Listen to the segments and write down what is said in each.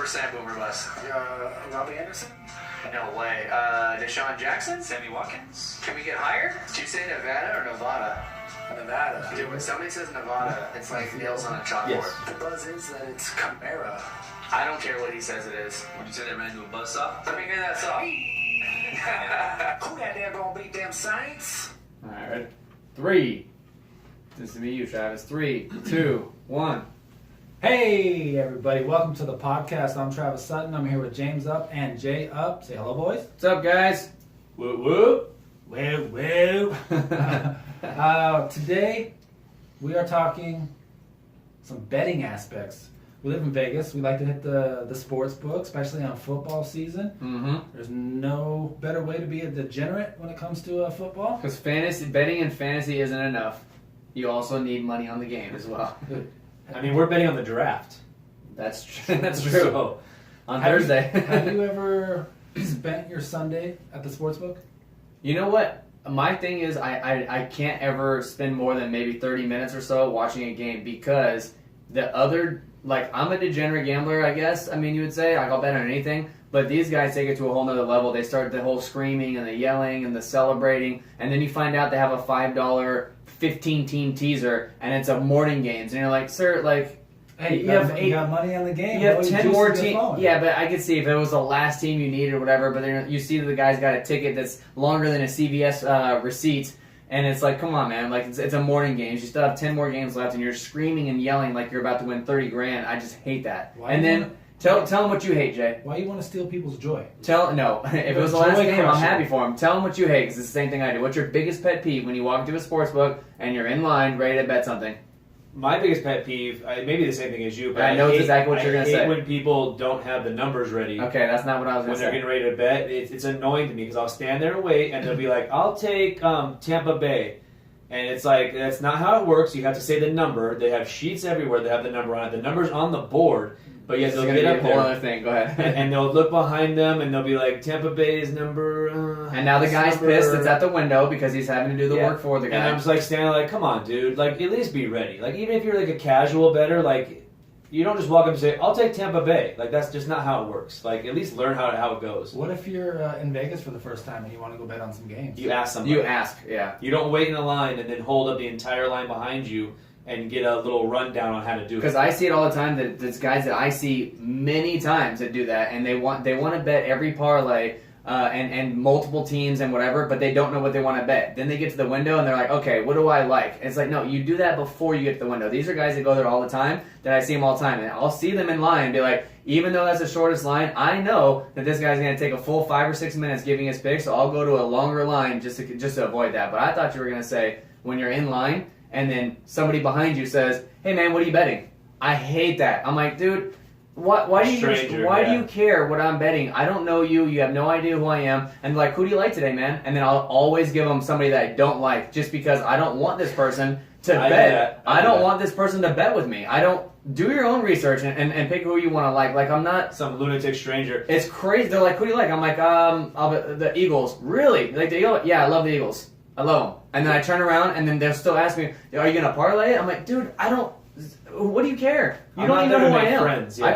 100% boomer bust. Robbie Anderson? No way. Deshaun Jackson? Sammy Watkins? Can we get higher? Did you say Nevada or Nevada? Nevada. Dude, when somebody says Nevada, it's like nails on a chalkboard. Yes. The buzz is that it's Camara. I don't care what he says it is. Would you say they ran into a buzzsaw? Let me hear that song. Who that there gonna beat them Saints? All right. 3. This is me, you, Travis. 3, 2, 1. Hey everybody, welcome to the podcast. I'm Travis Sutton. I'm here with James Up and Jay Up. Say hello, boys. What's up, guys? Woo woo. Woo woo. Today we are talking some betting aspects. We live in Vegas. We like to hit the sports book, especially on football season. Mm-hmm. There's no better way to be a degenerate when it comes to football. Because betting and fantasy isn't enough. You also need money on the game as well. I mean, we're betting on the draft. That's true. That's true. So, On Have Thursday. Have you ever spent your Sunday at the sports book? You know what? My thing is I can't ever spend more than maybe 30 minutes or so watching a game because the other, like, I'm a degenerate gambler, I guess. I mean, you would say. I'll bet on anything. But these guys take it to a whole nother level. They start the whole screaming and the yelling and the celebrating. And then you find out they have a $5 15-team teaser and it's a morning games. And you're like, sir, like, Hey, you have you got money on the game. You have bro. 10 juice more to get teams. flowing. Yeah, but I could see if it was the last team you needed or whatever, but then you see that the guy's got a ticket that's longer than a CVS receipt, and it's like, come on, man. Like, it's a morning game. You still have 10 more games left, and you're screaming and yelling like you're about to win $30,000. I just hate that. Why and do then you- tell them what you hate, Jay. Why you want to steal people's joy? No, if it was the Joy last game, I'm crusher. happy for him. Tell them what you hate, because it's the same thing I do. What's your biggest pet peeve when you walk into a sports book and you're in line ready to bet something? my biggest pet peeve, maybe the same thing as you, but I know it's exactly what you're I gonna hate say. when people don't have the numbers ready. Okay, that's not what I was When going to they're say. getting ready to bet, it's annoying to me because I'll stand there and wait, and they'll be like, "I'll take Tampa Bay," and it's like that's not how it works. You have to say the number. They have sheets everywhere that have the number on it. The number's on the board, but yes, This is they'll going to get be a up whole there other thing. Go ahead. and they'll look behind them, and they'll be like, "Tampa Bay's number." And now the guy's number- pissed. It's at the window because he's having to do the Yeah. work for the And guy. I'm just like standing like, come on, dude. Like, at least be ready. Like, even if you're like a casual bettor, like, you don't just walk up and say, I'll take Tampa Bay. Like, that's just not how it works. Like, at least learn how it goes. What if you're in Vegas for the first time and you want to go bet on some games? You ask somebody. You ask, yeah. You don't wait in a line and then hold up the entire line behind you and get a little rundown on how to do it. Because I see it all the time. That there's guys that I see many times that do that, and they want to bet every parlay and multiple teams and whatever, but they don't know what they want to bet. Then they get to the window and they're like, okay, what do I like? And it's like, no, you do that before you get to the window. These are guys that go there all the time. That I see them all the time, and I'll see them in line and be like, even though that's the shortest line, I know that this guy's going to take a full 5 or 6 minutes giving his pick, so I'll go to a longer line just to avoid that. But I thought you were going to say when you're in line. And then somebody behind you says, "Hey man, what are you betting?" I hate that. I'm like, dude, why do you care what I'm betting? I don't know you. You have no idea who I am. And like, who do you like today, man? And then I'll always give them somebody that I don't like, just because I don't want this person to bet. I don't want this person to bet with me. I don't. Do your own research and pick who you want to like. Like, I'm not some lunatic stranger. It's crazy. They're like, who do you like? I'm like, I'll bet the Eagles. Really? Like the Eagles? Yeah, I love the Eagles. I love them. And then I turn around, and then they'll still ask me, are you going to parlay it? I'm like, dude, I don't... What do you care? You I'm don't not even know there who to I make am. friends, yeah.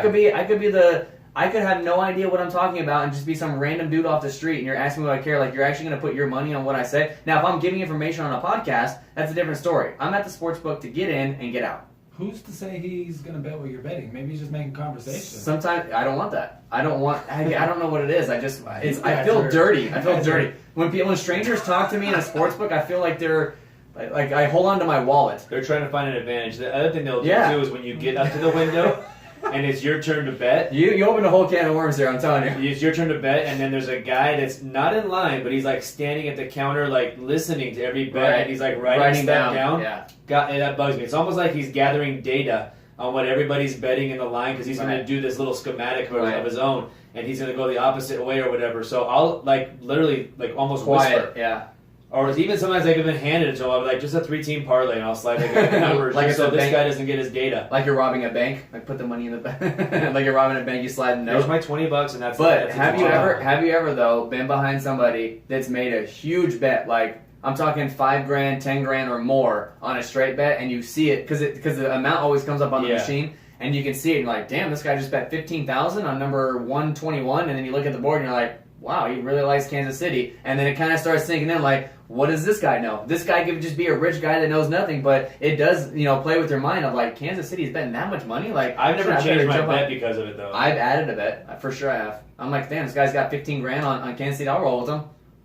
I could have no idea what I'm talking about and just be some random dude off the street, and you're asking me what I care. Like, you're actually going to put your money on what I say? Now, if I'm giving information on a podcast, that's a different story. I'm at the sports book to get in and get out. Who's to say he's going to bet what you're betting? Maybe he's just making conversation. Sometimes I don't want that. I don't know what it is. I feel dirty. I feel dirty. When strangers talk to me in a sports book, I feel like they're like I hold on to my wallet. They're trying to find an advantage. The other thing they'll do Yeah. too is when you get up to the window and it's your turn to bet. You opened a whole can of worms there, I'm telling you. It's your turn to bet, and then there's a guy that's not in line, but he's like standing at the counter, like listening to every bet, Right. and he's like writing stuff down. Yeah. That bugs me. It's almost like he's gathering data on what everybody's betting in the line because he's going Right. to do this little schematic Right. of his own, and he's going to go the opposite way or whatever. So I'll like literally like almost Quiet. whisper, Yeah. or even sometimes I've been handed it to him. I'll be like, just a 3-team parlay, and I'll slide like the numbers Like just it's so a this bank. guy doesn't get his data. Like you're robbing a bank. Like put the money in the bank. Like you're robbing a bank, you slide a There's note. my $20, and that's. But that's have a you job. ever though been behind somebody that's made a huge bet? Like I'm talking $5,000, $10,000 or more on a straight bet, and you see it because the amount always comes up on the Yeah. machine, and you can see it, and you're like, damn, this guy just bet 15,000 on number 121, and then you look at the board, and you're like, wow, he really likes Kansas City. And then it kind of starts sinking in, like, what does this guy know? This guy could just be a rich guy that knows nothing, but it does, play with your mind of, like, Kansas City's betting that much money? Like, I've never I changed better my jump bet on. because of it, though. I've added a bet. For sure I have. I'm like, damn, this guy's got 15 grand on Kansas City. I'll roll with him.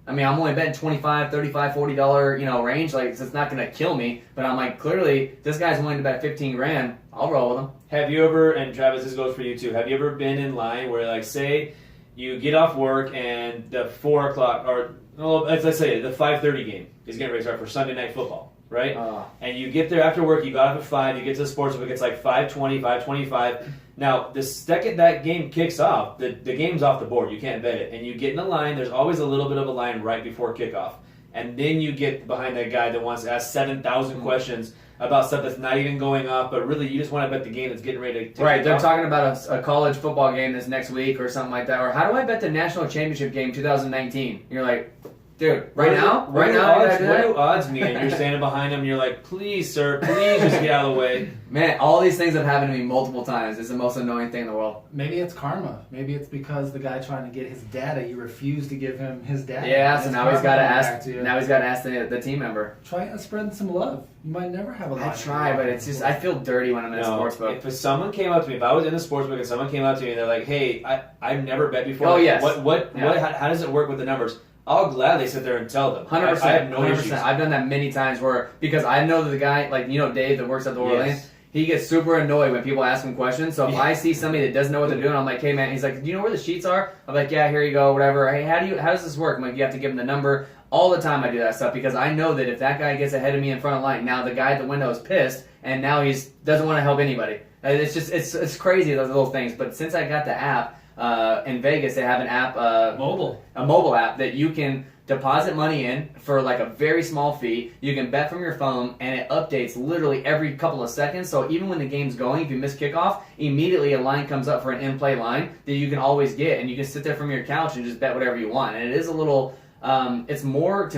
I mean, I'm only betting $25, $35, $40, range. Like, it's not going to kill me. But I'm like, clearly, this guy's willing to bet 15 grand. I'll roll with him. Have you ever, and Travis, this goes for you too, have you ever been in line where, like, say you get off work and the 4 o'clock, or let's say the 5:30 game is getting ready to start for Sunday Night Football, right? And you get there after work, you got up at 5, you get to the sports book, it's like 5:20, 5:25. Now, the second that game kicks off, the game's off the board. You can't bet it. And you get in the line. There's always a little bit of a line right before kickoff. And then you get behind that guy that wants to ask 7,000 questions about stuff that's not even going up, but really you just want to bet the game that's getting ready to Right, kick they're off. talking about a college football game this next week or something like that. Or how do I bet the national championship game 2019? You're like, dude, right now? What You do gotta odds mean? And you're standing behind him, and you're like, please, sir, please just get out of the way. Man, all these things have happened to me multiple times. It's the most annoying thing in the world. Maybe it's karma. Maybe it's because the guy trying to get his data, you refuse to give him his data. Yeah, so It's now he's got karma to coming ask. back to you. Now he's got to ask the team member. Try and spread some love. You might never have a line. I try, but it's just I feel dirty when I'm in a sports book. If someone came up to me, if I was in a sports book and someone came up to me and they're like, hey, I've never bet before. Oh, yes. How does it work with the numbers? I'll gladly sit there and tell them. 100%. I have no 100%. issues. I've done that many times because I know that the guy, like, Dave that works at the Orleans, Yes. he gets super annoyed when people ask him questions. So if I see somebody that doesn't know what they're doing, I'm like, hey man, he's like, do you know where the sheets are? I'm like, yeah, here you go, whatever. Hey, how does this work? I'm like, you have to give him the number. All the time I do that stuff because I know that if that guy gets ahead of me in front of line, now the guy at the window is pissed and now doesn't want to help anybody. It's just it's crazy, those little things. But since I got the app in Vegas, they have an app, a mobile app that you can deposit money in for like a very small fee. You can bet from your phone, and it updates literally every couple of seconds. So even when the game's going, if you miss kickoff, immediately a line comes up for an in-play line that you can always get, and you can sit there from your couch and just bet whatever you want. And it is a little, it's more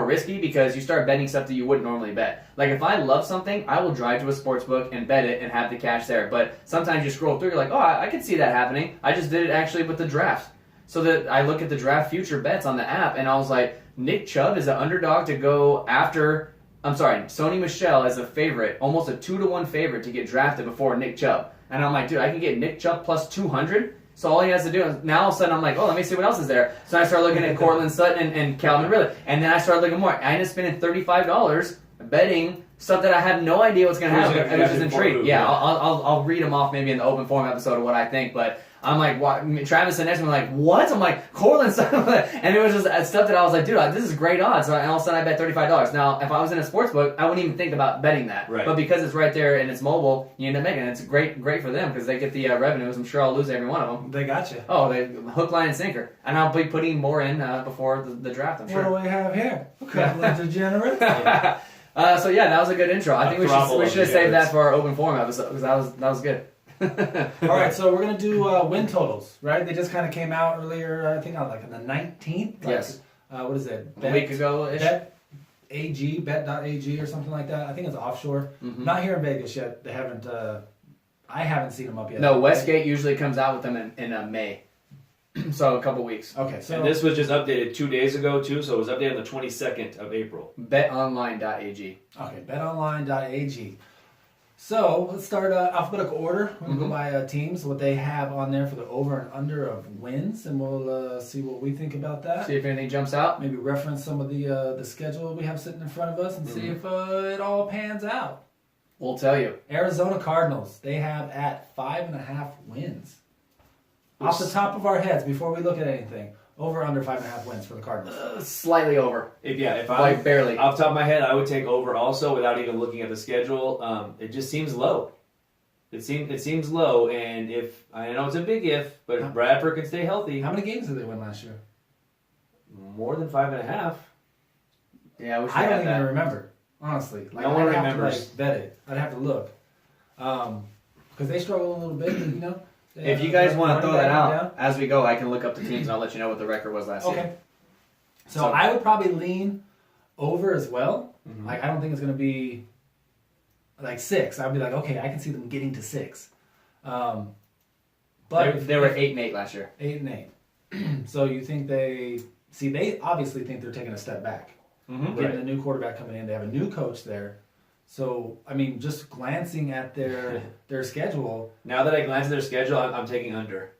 risky because you start betting stuff that you wouldn't normally bet. Like if I love something, I will drive to a sports book and bet it and have the cash there. But sometimes you scroll through, you're like, oh, I can see that happening. I just did it actually with the draft. So that I look at the draft future bets on the app, and I was like, Nick Chubb is an underdog to go after. I'm sorry, Sony Michel is a favorite, almost a 2-to-1 favorite to get drafted before Nick Chubb. And I'm like, dude, I can get Nick Chubb plus 200. So all he has to do is now all of a sudden I'm like, oh, let me see what else is there. So I start looking at Cortland Sutton and Calvin Ridley, and then I started looking more. I ended up spending $35 betting stuff that I have no idea what's going to happen. I was just intrigued. Yeah, I'll read them off maybe in the open forum episode of what I think, but I'm like, what? Travis and next one like, what? I'm like, Cortland Sutton, and it was just stuff that I was like, dude, this is great odds. So, and all of a sudden I bet $35. Now, if I was in a sports book, I wouldn't even think about betting that. Right. But because it's right there and it's mobile, you end up making it. It's great for them because they get the revenues. I'm sure I'll lose every one of them. They got you. Oh, they hook, line, and sinker. And I'll be putting more in before the draft, I'm What do sure. we have here? A couple of degenerates. So yeah, that was a good intro. I think we throttle should of have saved that degenerates. for our open forum episode because that was good. All right, so we're gonna do win totals, right? They just kind of came out earlier. I think on like on the 19th. Like, Yes. What is it? A week ago-ish. Bet.ag or something like that. I think it's offshore. Mhm. Not here in Vegas yet. They haven't. I haven't seen them up yet. No, Westgate usually comes out with them in May, so a couple weeks. Okay, so And this was just updated 2 days ago, too, so it was updated on the 22nd of April. BetOnline.ag. okay, betonline.ag. So let's start alphabetical order. We're gonna go by teams, what they have on there for the over and under of wins, and we'll see what we think about that. See if anything jumps out. Maybe reference some of the schedule we have sitting in front of us and see if it all pans out. We'll tell you. Arizona Cardinals, they have at 5.5 wins. Off the top of our heads, before we look at anything, over under 5.5 wins for the Cardinals. Slightly over, If I like barely. off the top of my head, I would take over also without even looking at the schedule. It just seems low. It seems low, and if I know it's a big if, but if Bradford can stay healthy, How many games did they win last year? more than 5.5. Yeah, we should I don't have even that. remember, honestly. Like, No one I'd have remembers. to bet it. I'd have to look. Because they struggle a little bit, you know. If you guys want to throw that running back out as we go, I can look up the teams and I'll let you know what the record was last year. Okay. So I would probably lean over as well. Like I don't think it's going to be like 6. I'd be like, okay, I can see them getting to 6. But They were 8-8 last year. 8-8. So you think they obviously think they're taking a step back. Mm-hmm. Getting a new quarterback coming in, they have a new coach there. So I mean, just glancing at their schedule. Now that I glance at their schedule, I'm taking under.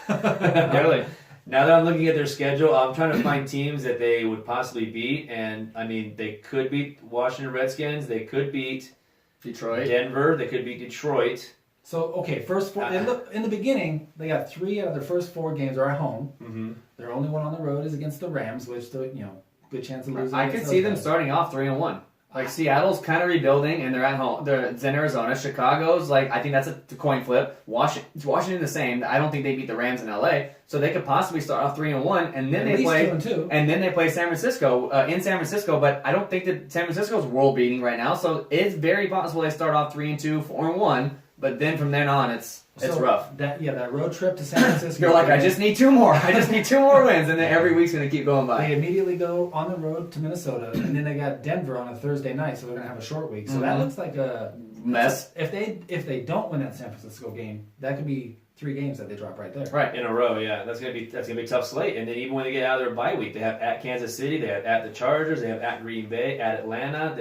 Really? Now that I'm looking at their schedule, I'm trying to find teams that they would possibly beat, and I mean, they could beat Washington Redskins, they could beat Detroit. Denver, they could beat Detroit. So okay, first four in the beginning, they got 3 out of their first 4 games are at home. Mm-hmm. Their only one on the road is against the Rams, which good chance of losing. I could see them starting off 3-1. Like Seattle's kind of rebuilding, and they're at home. It's in Arizona. Chicago's I think that's a coin flip. Washington the same. I don't think they beat the Rams in LA, so they could possibly start off 3-1, and then they play 2-2. And then they play San Francisco in San Francisco. But I don't think that San Francisco's world beating right now, so it's very possible they start off 3-2, 4-1. But then from then on, it's rough. That road trip to San Francisco. You're like, I just need 2 more. I just need 2 more wins, and then every week's gonna keep going by. They immediately go on the road to Minnesota, and then they got Denver on a Thursday night, so they're gonna have a short week. So that looks like a Mess. If they don't win that San Francisco game, that could be 3 games that they drop right there. Right. In a row, yeah, that's gonna be a tough slate. And then even when they get out of their bye week, they have at Kansas City, they have at the Chargers, they have at Green Bay, at Atlanta.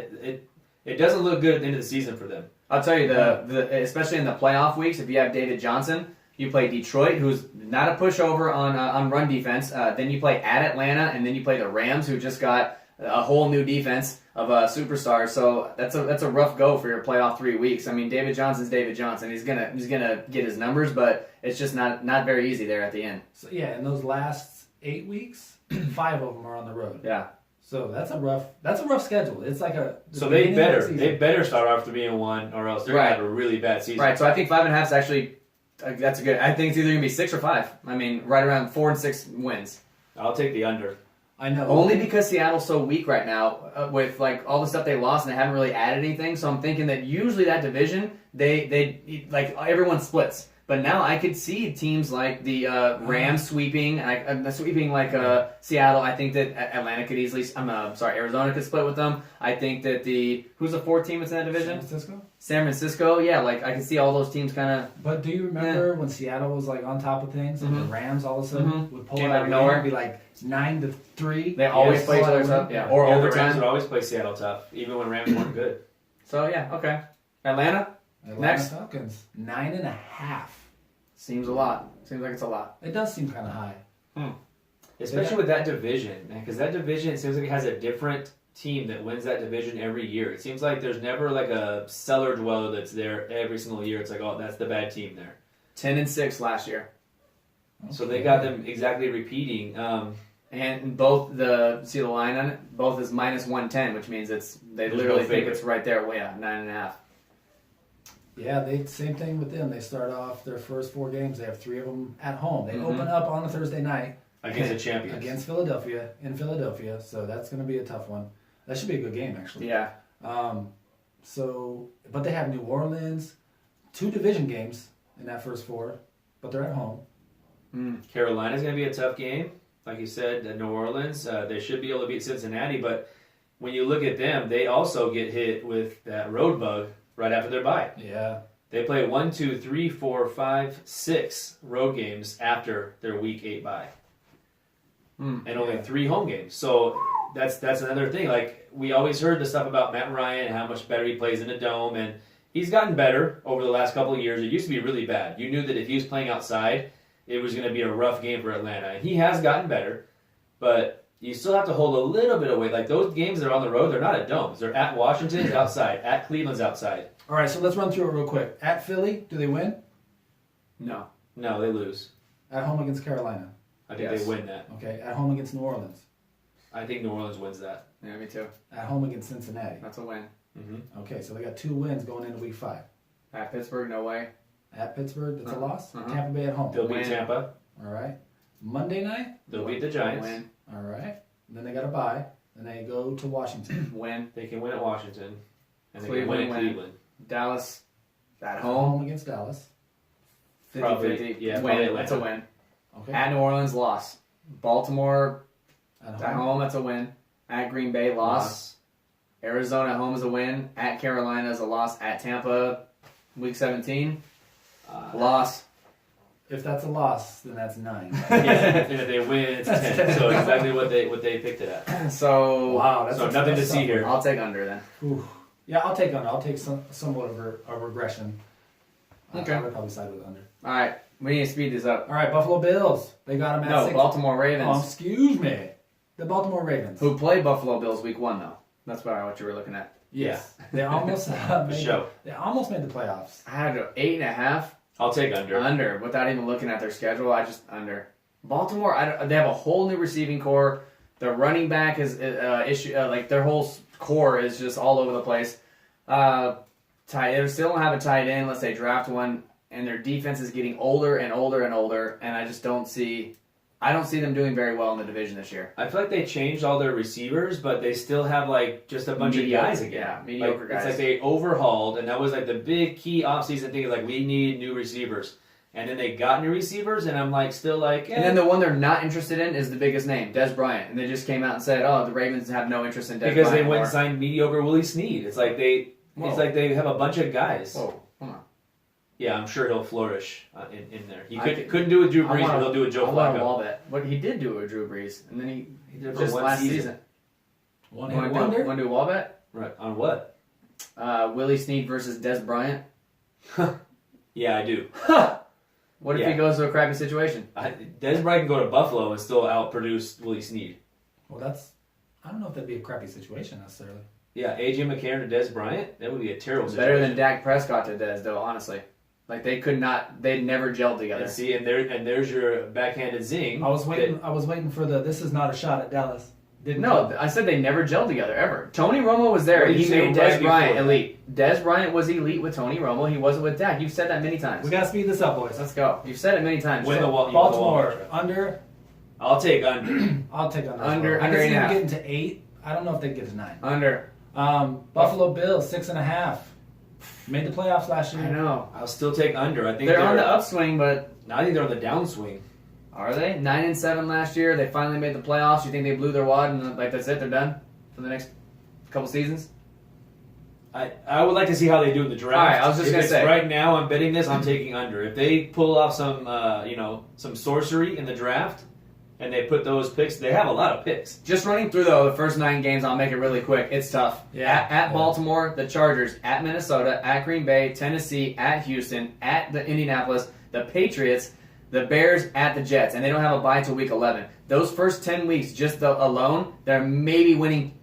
It doesn't look good at the end of the season for them. I'll tell you, especially in the playoff weeks, if you have David Johnson, you play Detroit, who's not a pushover on run defense. Then you play at Atlanta, and then you play the Rams, who just got a whole new defense of superstars. So that's a rough go for your playoff 3 weeks. I mean, David Johnson's David Johnson. He's gonna get his numbers, but it's just not very easy there at the end. So yeah, in those last 8 weeks, 5 of them are on the road. Yeah. So that's a rough schedule. It's like they better start off 3-1, or else they're gonna have a really bad season. Right. So I think 5.5 is actually that's a good. I think it's either gonna be 6 or 5. I mean, right around 4 and 6 wins. I'll take the under. I know. Only because Seattle's so weak right now with all the stuff they lost, and they haven't really added anything. So I'm thinking that usually that division they everyone splits. But now I could see teams like the Rams sweeping Seattle. I think that Atlanta could easily. Arizona could split with them. I think that who's the 4th team that's in that division? San Francisco. Yeah, I can see all those teams kind of. But do you remember when Seattle was on top of things, and the Rams all of a sudden would pull out of nowhere and be 9-3? They always play each other tough. Yeah, or the overtime. Rams would always play Seattle tough, even when Rams weren't good. So yeah, okay. Atlanta next. Falcons 9.5. Seems a lot. Seems like it's a lot. It does seem kind of high. Especially with that division, because that division, it seems like it has a different team that wins that division every year. It seems like there's never a cellar dweller that's there every single year. It's that's the bad team there. 10-6 last year. Okay. So they got them exactly repeating. And both see the line on it. Both is -110, which means they literally think it's right there. Well, yeah, 9.5. Yeah, same thing with them. They start off their first 4 games. They have 3 of them at home. They open up on a Thursday night Against the champions. Against Philadelphia, in Philadelphia. So that's going to be a tough one. That should be a good game, actually. Yeah. But they have New Orleans, 2 division games in that first 4, but they're at home. Carolina's going to be a tough game. Like you said, New Orleans, they should be able to beat Cincinnati, but when you look at them, they also get hit with that road bug right after their bye. Yeah. They play 1, 2, 3, 4, 5, 6 road games after their Week 8 bye. And only 3 home games. So that's another thing. We always heard the stuff about Matt Ryan and how much better he plays in a dome, and he's gotten better over the last couple of years. It used to be really bad. You knew that if he was playing outside, it was going to be a rough game for Atlanta. And he has gotten better, but you still have to hold a little bit of weight. Those games that are on the road, they're not at domes. They're at Washington's outside, at Cleveland's outside. All right, so let's run through it real quick. At Philly, do they win? No. No, they lose. At home against Carolina. I think they win that. Okay, at home against New Orleans. I think New Orleans wins that. Yeah, me too. At home against Cincinnati. That's a win. Mm-hmm. Okay, so they got 2 wins going into Week 5. At Pittsburgh, no way. At Pittsburgh, that's a loss. Uh-huh. Tampa Bay at home. They'll beat Win. Tampa. All right. Monday night. They'll beat the Giants. Win. All right. Then they got a bye. Then they go to Washington. Win. They can win at Washington. And they Cleveland can win at win. Cleveland. Dallas at Home home. against Dallas. 50-50. Probably, yeah, probably Win. That's a Atlanta. win. Okay. At New Orleans, loss. Baltimore At at home, that's a win. At Green Bay, loss. Arizona at home is a win. At Carolina is a loss. At Tampa, Week 17. Loss. If that's a loss, then that's 9. Yeah, and if they win, it's 10. So exactly what they picked it at. So Wow, that's So nothing to see here. I'll take under then. Ooh. Yeah, I'll take under. I'll take somewhat of a regression. Okay. I would probably side with under. All right, we need to speed this up. All right, Buffalo Bills. They got them at No, 6. Baltimore Oh, Ravens, excuse me. The Baltimore Ravens. who play Buffalo Bills week 1 though. That's what you were looking at. Yes. They almost show. They almost made the playoffs. I had 8.5 I'll take under. under without even looking at their schedule. I just under. Baltimore, they have a whole new receiving core. Their running back is like their whole core is just all over the place. They still don't have a tight end unless they draft one, and their defense is getting older and older and older. And I just don't see them doing very well in the division this year. I feel like they changed all their receivers, but they still have like just a bunch Mediocre, of guys again. yeah, mediocre Like, guys. It's like they overhauled, and that was like the big key offseason thing. Is like we need new receivers, and then they got new receivers, and I'm like still like. And then the one they're not interested in is the biggest name, Des Bryant. And they just came out and said, "Oh, the Ravens have no interest in Des because Bryant they went anymore." and signed mediocre Willie Snead. It's like Whoa. it's like they have a bunch of guys. Whoa, hold on. Yeah, I'm sure he'll flourish in there. He I couldn't do it with Drew I Brees, want but he'll do it with Joe I want a Flacco. wall bet. But he did do it with Drew Brees, and then he did it for just one last season. season. One Want hit to wonder. do a wall bet? Right on what? Willie Snead versus Des Bryant. Yeah, I do. What if Yeah. he goes to a crappy situation? Des Bryant can go to Buffalo and still outproduce Willie Snead. Well, I don't know if that'd be a crappy situation necessarily. Yeah, AJ McCarron to Des Bryant, that would be a terrible situation. Better than Dak Prescott to Des, though. Honestly, like they never gelled together. And see, and there's your backhanded zing. I was waiting for the. This is not a shot at Dallas. Didn't No, I said they never gelled together ever. Tony Romo was there. What did He you say made right Des Bryant before? elite. Des Bryant was elite with Tony Romo. He wasn't with Dak. You've said that many times. we gotta speed this up, boys. Let's go. You've said it many times. Win the wall. Baltimore under. I'll take under. I'll take under. Under- as well. I under can see them 8.5. getting to 8. I don't know if they get to 9. Under. Buffalo Bills 6.5. Made the playoffs last I year. know. I'll still take under. I think They're on the upswing, but I think they're on the downswing. are they 9-7 last year? They finally made the playoffs. You think they blew their wad and like that's it? They're done for the next couple seasons. I would like to see how they do in the draft. All right, I was just If gonna it's say. right now I'm betting this. I'm taking under. If they pull off some some sorcery in the draft and they put those picks, they have a lot of picks. Just running through though the first 9 games, I'll make it really quick. It's tough. Yeah. At Baltimore, the Chargers, at Minnesota, at Green Bay, Tennessee, at Houston, at the Indianapolis, the Patriots, the Bears, at the Jets, and they don't have a bye till week 11. Those first 10 weeks, just alone, they're maybe winning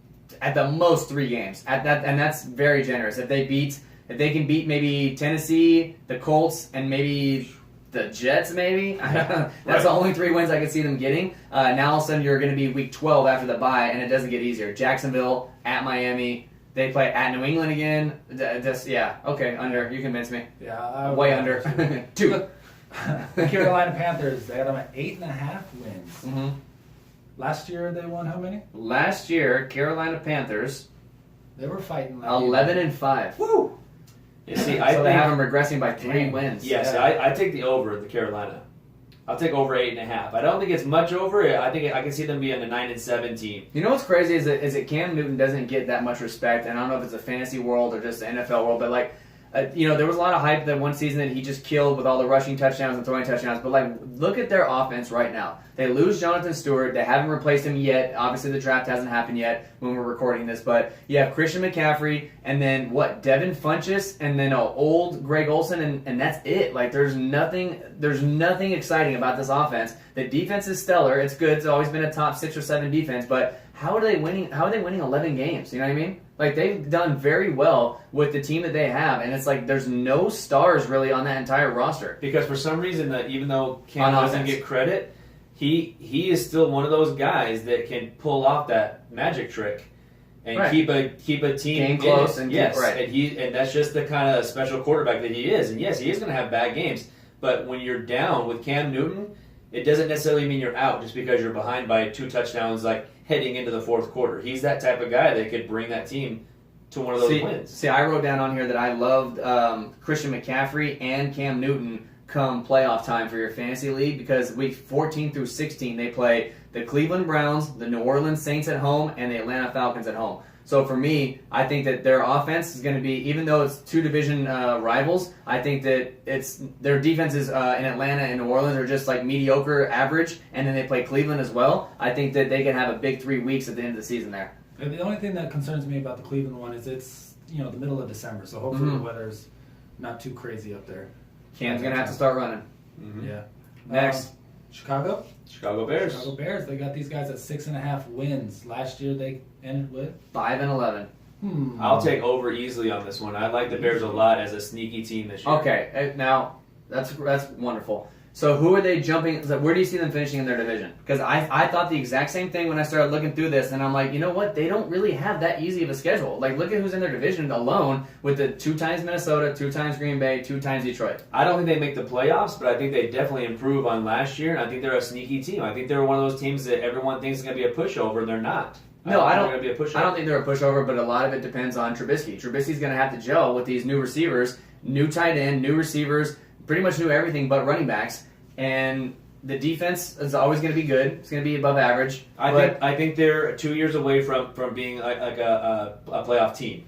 at the most 3 games. At that, and that's very generous. If they can beat maybe Tennessee, the Colts, and maybe the Jets, maybe that's the only 3 wins I can see them getting. Now all of a sudden you're going to be week 12 after the bye, and it doesn't get easier. Jacksonville at Miami, they play at New England again. Okay, under. You convinced me. Yeah, Way under. 2. The Carolina Panthers. They had them at 8.5 wins. Mhm. Last year they won how many? Last year, Carolina Panthers They were fighting. 11-5. Woo! You see, So I they think have them regressing by 3 Dang. wins. yes, I take the over the Carolina. I'll take over 8.5. I don't think it's much over. I think I can see them being a 9-7 team. You know what's crazy is that Cam Newton doesn't get that much respect, and I don't know if it's a fantasy world or just the NFL world, but like, there was a lot of hype that one season that he just killed with all the rushing touchdowns and throwing touchdowns. But like, look at their offense right now. They lose Jonathan Stewart. They haven't replaced him yet. Obviously, the draft hasn't happened yet when we're recording this. But you have Christian McCaffrey, and then Devin Funchess, and then old Greg Olsen, and that's it. Like, there's nothing exciting about this offense. The defense is stellar. It's good. It's always been a top 6 or 7 defense. But how are they winning 11 games? You know what I mean? Like, they've done very well with the team that they have, and it's like there's no stars really on that entire roster. Because for some reason, even though Cam On doesn't offense. get credit, he is still one of those guys that can pull off that magic trick and Right. keep a team Game in close it. and keep- yes, right. and that's just the kind of special quarterback that he is. And yes, he is going to have bad games, but when you're down with Cam Newton, it doesn't necessarily mean you're out just because you're behind by 2 touchdowns, like heading into the 4th quarter. He's that type of guy that could bring that team to one of those wins. See, I wrote down on here that I loved Christian McCaffrey and Cam Newton come playoff time for your fantasy league because week 14 through 16 they play the Cleveland Browns, the New Orleans Saints at home, and the Atlanta Falcons at home. So for me, I think that their offense is going to be, even though it's two division rivals, I think that their defenses in Atlanta and New Orleans are just like mediocre, average, and then they play Cleveland as well. I think that they can have a big 3 weeks at the end of the season there. And the only thing that concerns me about the Cleveland one is it's the middle of December, so hopefully the weather's not too crazy up there. Cam's going to have to start running. Mm-hmm. Yeah. Next. Chicago Bears. Chicago Bears. They got these guys at 6.5 wins. Last year they ended with 5-11. I'll take over easily on this one. I like the Bears a lot as a sneaky team this year. Okay, now that's wonderful. So who are they jumping? Where do you see them finishing in their division? Because I thought the exact same thing when I started looking through this, and I'm like, you know what? They don't really have that easy of a schedule. Like, look at who's in their division alone with the 2 times Minnesota, 2 times Green Bay, 2 times Detroit. I don't think they make the playoffs, but I think they definitely improve on last year, and I think they're a sneaky team. I think they're one of those teams that everyone thinks is going to be a pushover, and they're not. No, I don't. Think they're gonna be a pushover. I don't think they're a pushover, but a lot of it depends on Trubisky. Trubisky's going to have to gel with these new receivers, new tight end, new receivers, pretty much new everything but running backs. And the defense is always going to be good. It's going to be above average. I think they're 2 years away from being like a playoff team.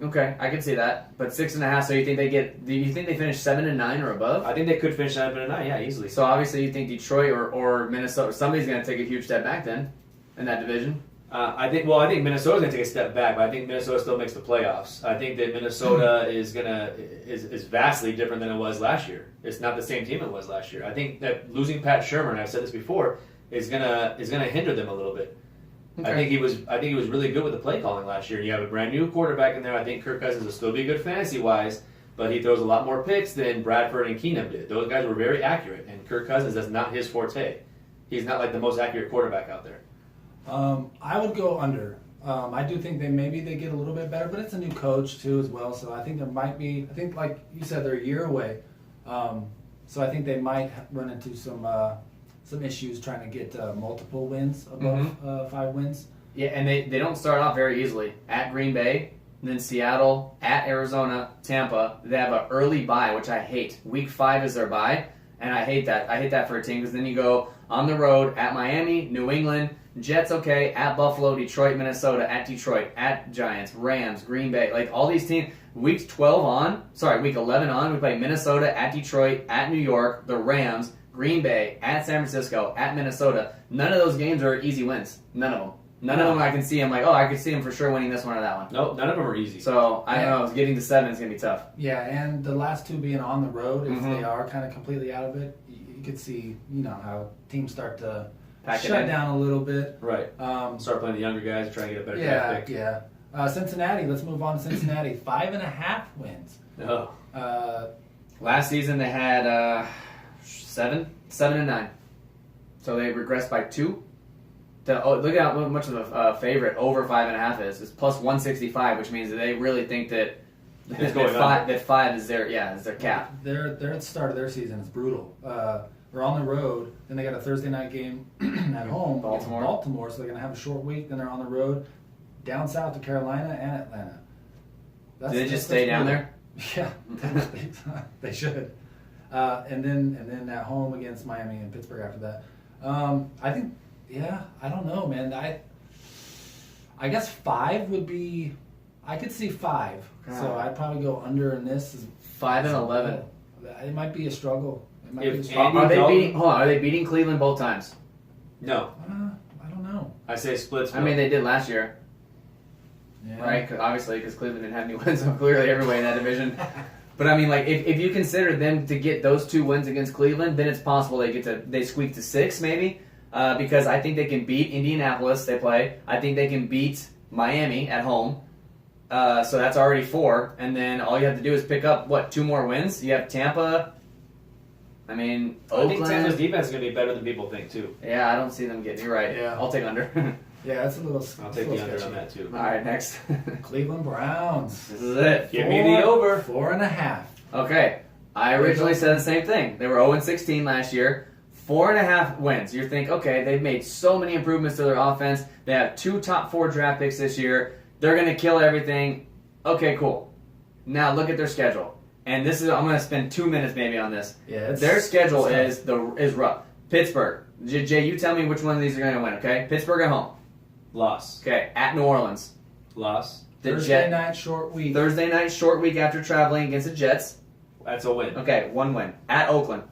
Okay, I can see that. But 6.5. So you think they get? Do you think they finish 7-9 or above? I think they could finish 7-9. Yeah, easily. So obviously you think Detroit or Minnesota, somebody's going to take a huge step back then in that division. I think Minnesota's going to take a step back, but I think Minnesota still makes the playoffs. I think that Minnesota is vastly different than it was last year. It's not the same team it was last year. I think that losing Pat Shurmur, and I've said this before, is gonna hinder them a little bit. Okay. I think he was really good with the play calling last year. You have a brand new quarterback in there. I think Kirk Cousins will still be good fantasy wise, but he throws a lot more picks than Bradford and Keenum did. Those guys were very accurate, and Kirk Cousins, that's not his forte. He's not like the most accurate quarterback out there. I would go under. I do think they get a little bit better, but it's a new coach too as well. So I think there might be. I think like you said, they're a year away. So I think they might run into some issues trying to get multiple wins above 5 wins. Yeah, and they don't start off very easily. At Green Bay, then Seattle, at Arizona, Tampa. They have an early bye, which I hate. Week 5 is their bye, and I hate that. I hate that for a team because then you go on the road at Miami, New England, Jets, okay, at Buffalo, Detroit, Minnesota, at Detroit, at Giants, Rams, Green Bay. Like all these teams, week 11 on, we play Minnesota, at Detroit, at New York, the Rams, Green Bay, at San Francisco, at Minnesota. None of those games are easy wins. None of them. None of them I can see. I'm like, I could see them for sure winning this one or that one. Nope, none of them are easy. So, I don't know. Getting to 7 is going to be tough. Yeah, and the last 2 being on the road, if they are kind of completely out of it, you could see, how teams start to shut down a little bit. Right. Start playing the younger guys and try to get a better draft pick. Yeah. Cincinnati, let's move on to Cincinnati. 5.5 wins. No. Last season they had 7-9. So they regressed by 2. Look at how much of a favorite over 5.5 is. It's plus 165, which means that they really think that that 5 is their cap. They're at the start of their season. It's brutal. They're on the road. Then they got a Thursday night game at home, Baltimore. So they're gonna have a short week. Then they're on the road down south to Carolina and Atlanta. Do they just stay down there? Yeah, they should. And then at home against Miami and Pittsburgh after that. I think. Yeah, I don't know, man. I guess 5 would be. I could see 5, so I'd probably go under in this. 5-11. It might be a struggle. It might be a struggle. Are they beating Cleveland both times? No. I don't know. I say splits. I mean, they did last year, right? Obviously, because Cleveland didn't have any wins, so clearly every way in that division. But I mean, like, if you consider them to get those 2 wins against Cleveland, then it's possible they squeak to 6 maybe. Because I think they can beat Indianapolis, they play. I think they can beat Miami at home. So that's already 4. And then all you have to do is pick up, 2 more wins? You have Tampa. I mean, Oakland. I think Tampa's defense is going to be better than people think, too. Yeah, I don't see them getting. You're right. Yeah. I'll take under. Yeah, that's a little. I'll take the under on that, too. All right, next. Cleveland Browns. This is it. Give me the over. 4.5. Okay. I originally said the same thing. They were 0-16 last year. 4.5 wins. You think, okay, they've made so many improvements to their offense. They have 2 top 4 draft picks this year. They're going to kill everything. Okay, cool. Now look at their schedule. And this is, I'm going to spend 2 minutes maybe on this. Yeah, their schedule is rough. Pittsburgh. Jay, you tell me which one of these are going to win, okay? Pittsburgh at home. Loss. Okay, at New Orleans. Loss. The Thursday night short week. Thursday night short week after traveling against the Jets. That's a win. Okay, 1 win at Oakland.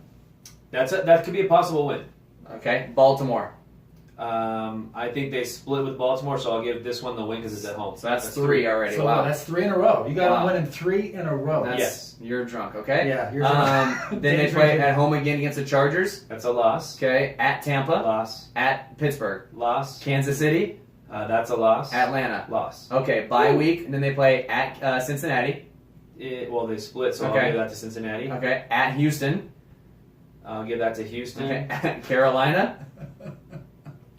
That could be a possible win. Okay, Baltimore. I think they split with Baltimore, so I'll give this one the win because it's at home. So that's 3 already. So wow. that's 3 in a row. You got Wow. to win in 3 in a row. That's, Yes. You're drunk, okay? Yeah, you're Then they play at home again against the Chargers. That's a loss. Okay, at Tampa, Loss. at Pittsburgh, Loss. Kansas City, That's a loss. Atlanta. Loss. Okay, bye week, and then they play at Cincinnati. Well, they split, so Okay. I'll give that to Cincinnati. Okay, at Houston. I'll give that to Houston. Okay, at Carolina.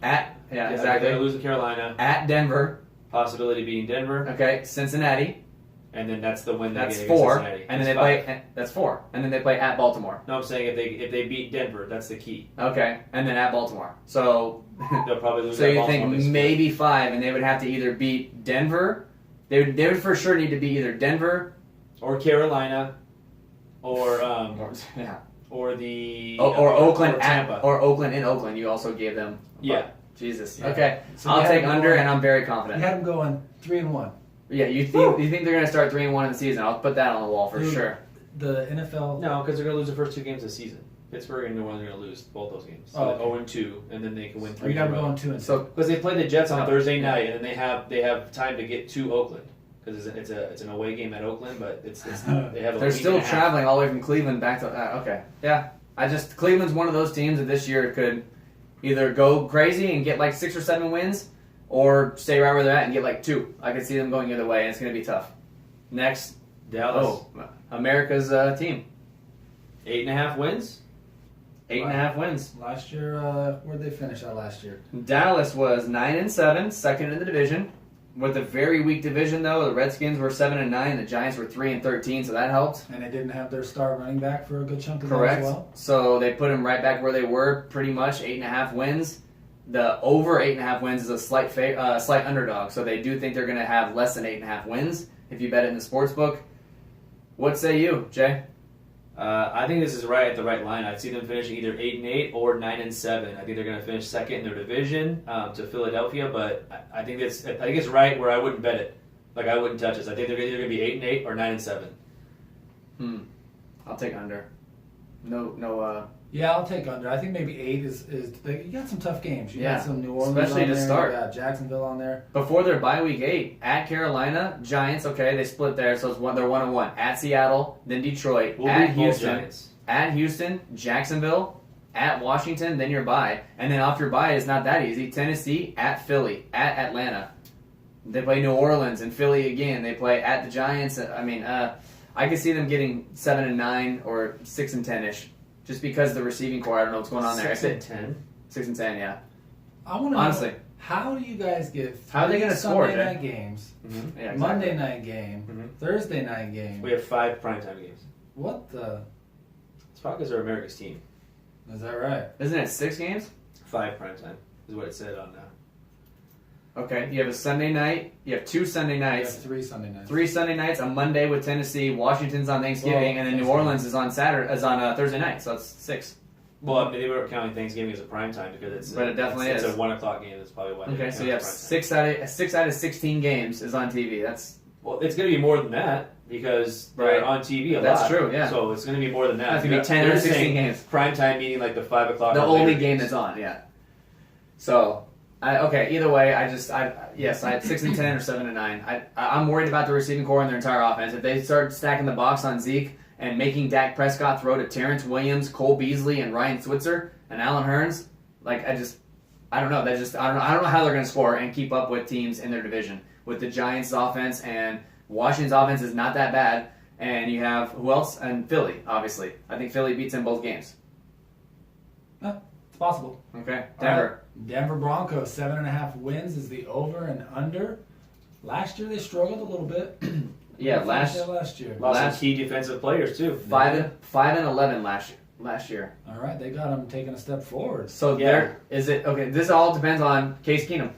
Yeah, They're exactly. going to lose to Carolina. At Denver. Possibility being Denver. Okay, Cincinnati. And then that's the win they That's get against 4. Cincinnati. And then That's they 5. play. That's 4. And then they play at Baltimore. No, I'm saying if they beat Denver, that's the key. Okay, and then at Baltimore. So, They'll probably lose so at you Baltimore. think they split. maybe 5, and they would have to either beat Denver. They would for sure need to be either Denver Or Carolina. Or yeah. or the Or Oakland or at Tampa. or Oakland in Oakland. You also gave them. Yeah. Jesus. Yeah. Okay. So I'll you take had them under, going- and I'm very You confident. had them going 3-1. Yeah, you think they're gonna start 3-1 in the season? I'll put that on the wall for Dude. sure. The NFL. No, because they're going to lose the first 2 games of the season. Pittsburgh and New Orleans are going to lose both those games. So Oh, okay. 0-2, and then they can win 3 You in got a them row. going 2 and 2. So Because they play the Jets on No. Thursday night, and then they have time to get to Oakland because it's an away game at Oakland, but it's they have a they're week still and a half. traveling all the way from Cleveland back to. Okay. Yeah. Cleveland's one of those teams that this year could either go crazy and get like 6 or 7 wins, or stay right where they're at and get like 2. I could see them going either way, and it's gonna be tough. Next, Dallas, America's team, 8.5 wins. 8.5 wins. Last year, where'd they finish out last year? Dallas was 9-7, second in the division. With a very weak division, though, the Redskins were 7-9, the Giants were 3-13, so that helped. And they didn't have their star running back for a good chunk of that Correct. as well. So they put them right back where they were, pretty much 8.5 wins. The over 8.5 wins is a slight underdog, so they do think they're going to have less than 8.5 wins if you bet it in the sports book. What say you, Jay? I think this is right at the right line. I'd see them finishing either 8-8 or 9-7. I think they're going to finish second in their division to Philadelphia, but I think it's right where I wouldn't bet it. Like I wouldn't touch this. I think they're either going to be 8-8 or 9-7. I'll take under. No. Yeah, I'll take under. I think maybe 8 is you got some tough games. You Yeah, got some New Orleans especially on to there. start. You got Jacksonville on there. Before their bye week 8, at Carolina, Giants. Okay, they split there, so they're 1-1. At Seattle, then Detroit. We'll at beat both Houston. Giants. At Houston, Jacksonville, at Washington, then your bye. And then off your bye is not that easy. Tennessee, at Philly, at Atlanta. They play New Orleans and Philly again. They play at the Giants. I mean, I could see them getting 7-9 or 6-10-ish. Just because the receiving core, I don't know what's going on there. 6-10. 6-10, yeah. I want to Honestly. know, how do you guys get How are they gonna Sunday score, Jay? night games, Mm-hmm. Yeah, exactly. Monday night game, Mhm. Thursday night game? We have 5 primetime games. What the? It's probably because they're America's team. Is that right? Isn't it 6 games? 5 primetime is what it said on Okay, you have a Sunday night. You have 2 Sunday We have nights. 3 Sunday nights. 3 Sunday nights. A Monday with Tennessee. Washington's on Thanksgiving, Well, and then New Thanksgiving. Orleans is on Thursday night. So that's 6. Well, I mean, they were counting Thanksgiving as a primetime because it's But it definitely it's is. a 1:00 game. That's probably why. they Okay, count so you have it as primetime. 6 out of 16 games is on TV. That's Well, it's going to be more than that because they're Right. on TV a That's lot. true, yeah. So it's going to be more than that. That's gonna be 10 or They're 16 saying games. Primetime meaning like the 5 o'clock. the or later only game games. that's on. Yeah. So, okay. Either way, I had 6-10 or 7-9. I'm worried about the receiving core and their entire offense. If they start stacking the box on Zeke and making Dak Prescott throw to Terrence Williams, Cole Beasley, and Ryan Switzer and Allen Hurns, like I don't know. I don't know how they're going to score and keep up with teams in their division. With the Giants' offense and Washington's offense is not that bad, and you have who else? And Philly, obviously. I think Philly beats in both games. It's possible. Okay, All Denver. right. Denver Broncos 7.5 wins is the over and under. Last year they struggled a little bit. Yeah, They last finished there last year. Lost Last- some key defensive players too. 5-11 last year. All right, they got them taking a step forward. So Yeah. there is it. Okay, this all depends on Case Keenum.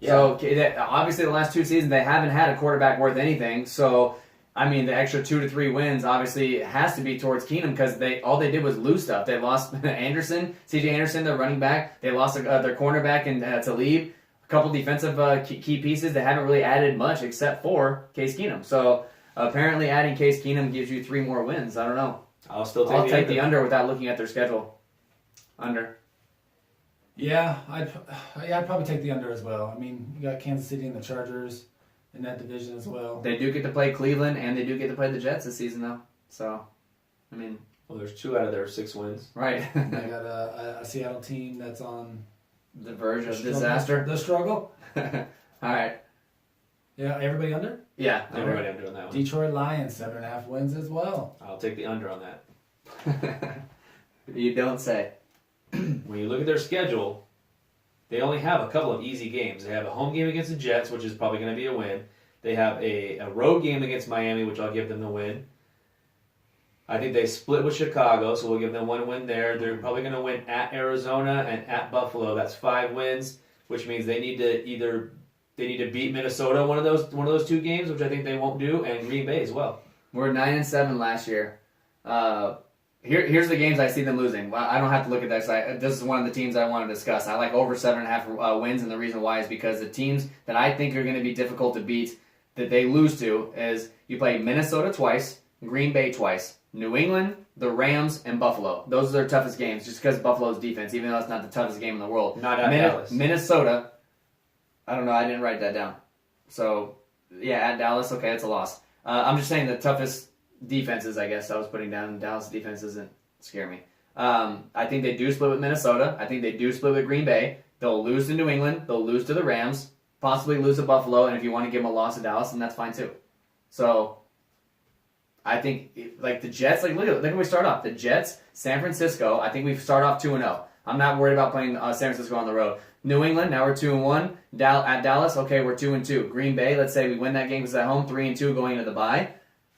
So obviously the last 2 seasons they haven't had a quarterback worth anything. So I mean the extra 2 to 3 wins obviously has to be towards Keenum because all they did was lose stuff. They lost Anderson, C.J. Anderson, their running back. They lost their cornerback in Talib. a couple defensive key pieces that haven't really added much except for Case Keenum. So apparently adding Case Keenum gives you 3 more wins. I don't know. I'll still I'll take take the under without looking at their schedule. Under. Yeah, I'd probably take the under as well. I mean, you got Kansas City and the Chargers in that division as well. They do get to play Cleveland, and they do get to play the Jets this season, though. So, I mean, Well, there's 2 out of their 6 wins. right. They got a Seattle team that's on The verge of struggle- disaster. The struggle. All right. Yeah, everybody under. Yeah. Everybody under on that one. Detroit Lions 7.5 wins as well. I'll take the under on that. You don't say. When you look at their schedule, they only have a couple of easy games. They have a home game against the Jets, which is probably going to be a win. They have a road game against Miami, which I'll give them the win. I think they split with Chicago, so we'll give them 1 win there. They're probably going to win at Arizona and at Buffalo. That's 5 wins, which means they need to beat Minnesota one of those 2 games, which I think they won't do, and Green Bay as well. We're 9-7 last year. Here's the games I see them losing. Well, I don't have to look at that. This is one of the teams I want to discuss. I like over 7.5 wins, and the reason why is because the teams that I think are going to be difficult to beat that they lose to is you play Minnesota twice, Green Bay twice, New England, the Rams, and Buffalo. Those are their toughest games, just because Buffalo's defense, even though it's not the toughest game in the world. Not at Dallas. Minnesota. I don't know. I didn't write that down. So yeah, at Dallas, okay, it's a loss. I'm just saying the toughest defenses, I guess I was putting down. Dallas defense doesn't scare me. I think they do split with Minnesota. I think they do split with Green Bay. They'll lose to New England. They'll lose to the Rams. Possibly lose to Buffalo. And if you want to give them a loss to Dallas, then that's fine too. So I think like the Jets. Like look at we start off. The Jets, San Francisco. I think we start off 2-0. I'm not worried about playing San Francisco on the road. New England, now we're 2-1. At Dallas, okay, we're 2-2. Green Bay, let's say we win that game because it's at home, 3-2 going into the bye.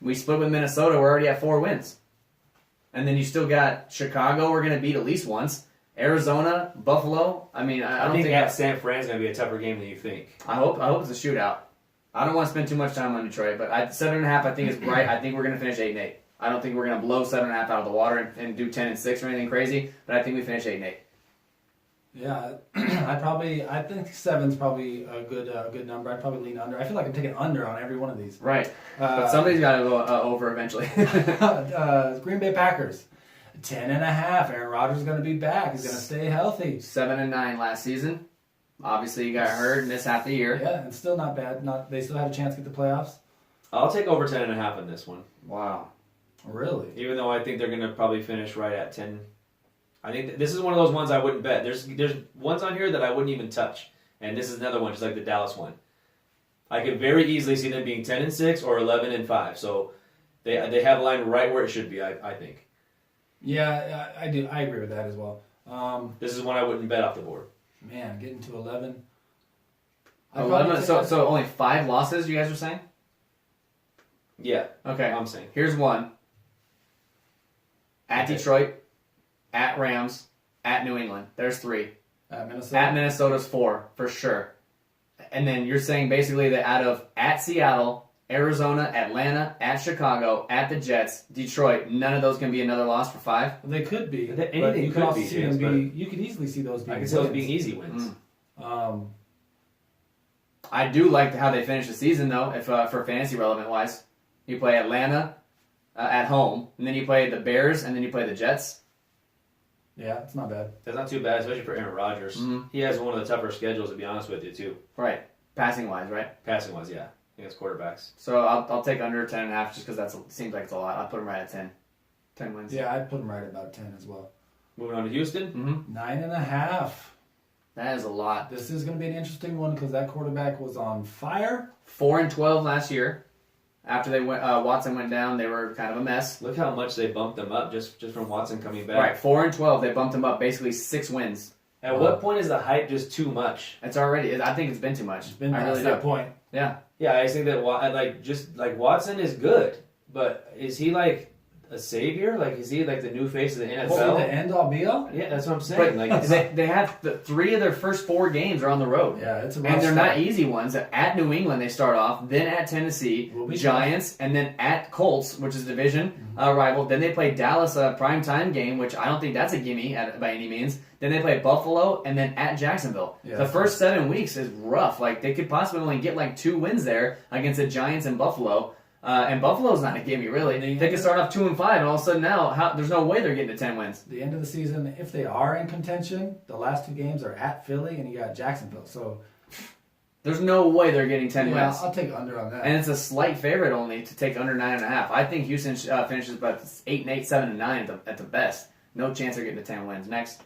We split with Minnesota, we're already at 4 wins. And then you still got Chicago, we're going to beat at least once. Arizona, Buffalo. I mean, I don't think at San Fran's going to be a tougher game than you think. I hope it's a shootout. I don't want to spend too much time on Detroit, but 7.5 I think is right. I think we're going to finish 8-8. I don't think we're going to blow 7.5 out of the water and do 10-6 or anything crazy, but I think we finish 8-8. Yeah, I think 7's probably a good number. I'd probably lean under. I feel like I'm taking under on every one of these. Right. But somebody's got to go over eventually. Green Bay Packers, 10.5. Aaron Rodgers is going to be back. He's going to stay healthy. 7-9 last season. Obviously, you got hurt, missed half the year. Yeah, and still not bad. They still have a chance to get the playoffs. I'll take over 10.5 in this one. Wow. Really? Even though I think they're going to probably finish right at 10. I think this is one of those ones I wouldn't bet. There's ones on here that I wouldn't even touch, and this is another one, just like the Dallas one. I could very easily see them being 10-6 or 11-5. So they have a line right where it should be. I think. Yeah, I do. I agree with that as well. This is one I wouldn't bet off the board. Man, getting to 11. 11. So only 5 losses. You guys are saying? Yeah. Okay. I'm saying. Here's one. At Okay. Detroit, at Rams, at New England. There's 3. At Minnesota. At Minnesota's 4 for sure. And then you're saying basically that out of at Seattle, Arizona, Atlanta, at Chicago, at the Jets, Detroit, none of those can be another loss for 5. They could be. Anything but you could also be, see James, them be. You could easily see those being. I can see those wins. being easy wins. I do like how they finish the season though, if for fantasy relevant wise. You play Atlanta at home, and then you play the Bears, and then you play the Jets. Yeah, it's not bad. That's not too bad, especially for Aaron Rodgers. Mhm. He has one of the tougher schedules, to be honest with you, too. Right. Passing wise, right? Passing wise, yeah. Against quarterbacks. So I'll take under 10.5 just because that seems like it's a lot. I'll put them right at 10. 10 wins. Yeah, I'd put them right at about 10 as well. Moving on to Houston. Mm-hmm. 9.5. That is a lot. This is going to be an interesting one because that quarterback was on fire. 4-12 last year. After they went, Watson went down, they were kind of a mess. Look how much they bumped them up just from Watson coming back. Right, 4-12. They bumped them up basically 6 wins. At what point is the hype just too much? It's already. I think it's been too much. It's been I past really that do. point. Yeah. Yeah, I think that Watson is good, but is he like a savior? Like, is he like the new face of the NFL? Well, the end all be all. Yeah, that's what I'm saying. But Like, they have three of their first 4 games are on the road. Yeah, it's a rough And they're start. not easy ones. At New England, they start off, then at Tennessee, Will be Giants, and then at Colts, which is a division rival. Then they play Dallas, a primetime game, which I don't think that's a gimme by any means. Then they play Buffalo, and then at Jacksonville. Yeah, the first 7 weeks is rough. Like, they could possibly only get like 2 wins there against the Giants and Buffalo. And Buffalo's not a gimme, really. They could start off 2-5, and all of a sudden now, there's no way they're getting to 10 wins. The end of the season, if they are in contention, the last 2 games are at Philly and you got Jacksonville. So There's no way they're getting 10 yeah, wins. I'll take under on that. And it's a slight favorite only to take under 9.5. I think Houston finishes about 8-8, 7-9 at the best. No chance they're getting to 10 wins. Next.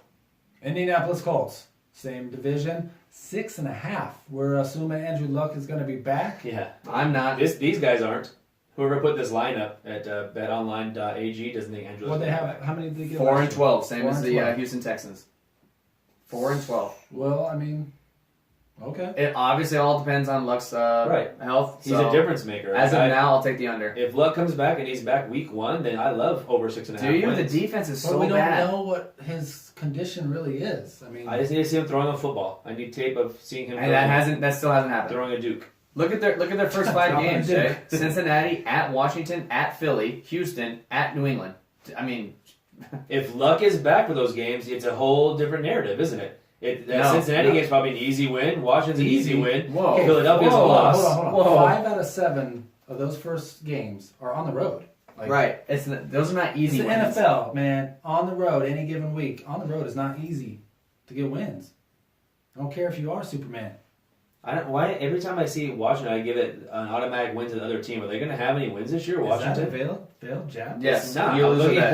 Indianapolis Colts, same division, 6.5. We're assuming Andrew Luck is going to be back. yeah. I'm not. These guys aren't. Whoever put this lineup at betonline.ag doesn't think Andrew What Luck's they gonna have? be How many did they get? 4-12, same 4 as and the 12. Houston Texans. 4-12. Well, I mean, okay. It obviously all depends on Luck's Right. health. He's so a difference maker. As of now, I'll take the under. If Luck comes back and he's back week 1, then I love over 6.5 Do you? wins. The defense is But so we don't bad. know what his condition really is. I mean, I just need to see him throwing a football. I need tape of seeing him And that still hasn't happened. throwing a Duke. Look at their first 5 Dropping games, a Jay. Duke. Cincinnati, at Washington, at Philly, Houston, at New England. I mean, If Luck is back for those games, it's a whole different narrative, isn't it? That No. Cincinnati No. game's probably an easy win. Washington's an easy win. Whoa. Okay, Philadelphia's a hold on, loss. Hold on. Whoa. 5 out of 7 of those first games are on the road. Like, right. Those are not It's easy the wins. NFL, man. On the road, any given week, on the road is not easy to get wins. I don't care if you are Superman. I don't. Why every time I see Washington, I give it an automatic win to the other team. Are they going to have any wins this year, Washington? failed jab? Yes. No, you I'm lose looking with at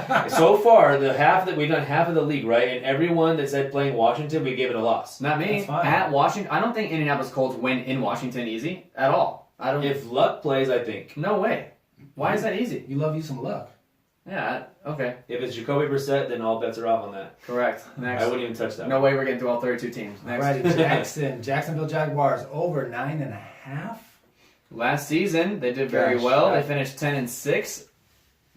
that. Washington. So far, we've done half of the league, right? And everyone that said playing Washington, we gave it a loss. Not me. That's fine. At Washington, I don't think Indianapolis Colts win in Washington easy at all. I don't. If Luck plays, I think. No way. Why is that easy? You love you some luck. Yeah. Okay. If it's Jacoby Brissett, then all bets are off on that. Correct. Next. I wouldn't even touch that. No way we're getting through all 32 teams. Next. Alrighty, Jacksonville Jaguars over 9.5. Last season they did very Gosh, well. I- They finished 10-6.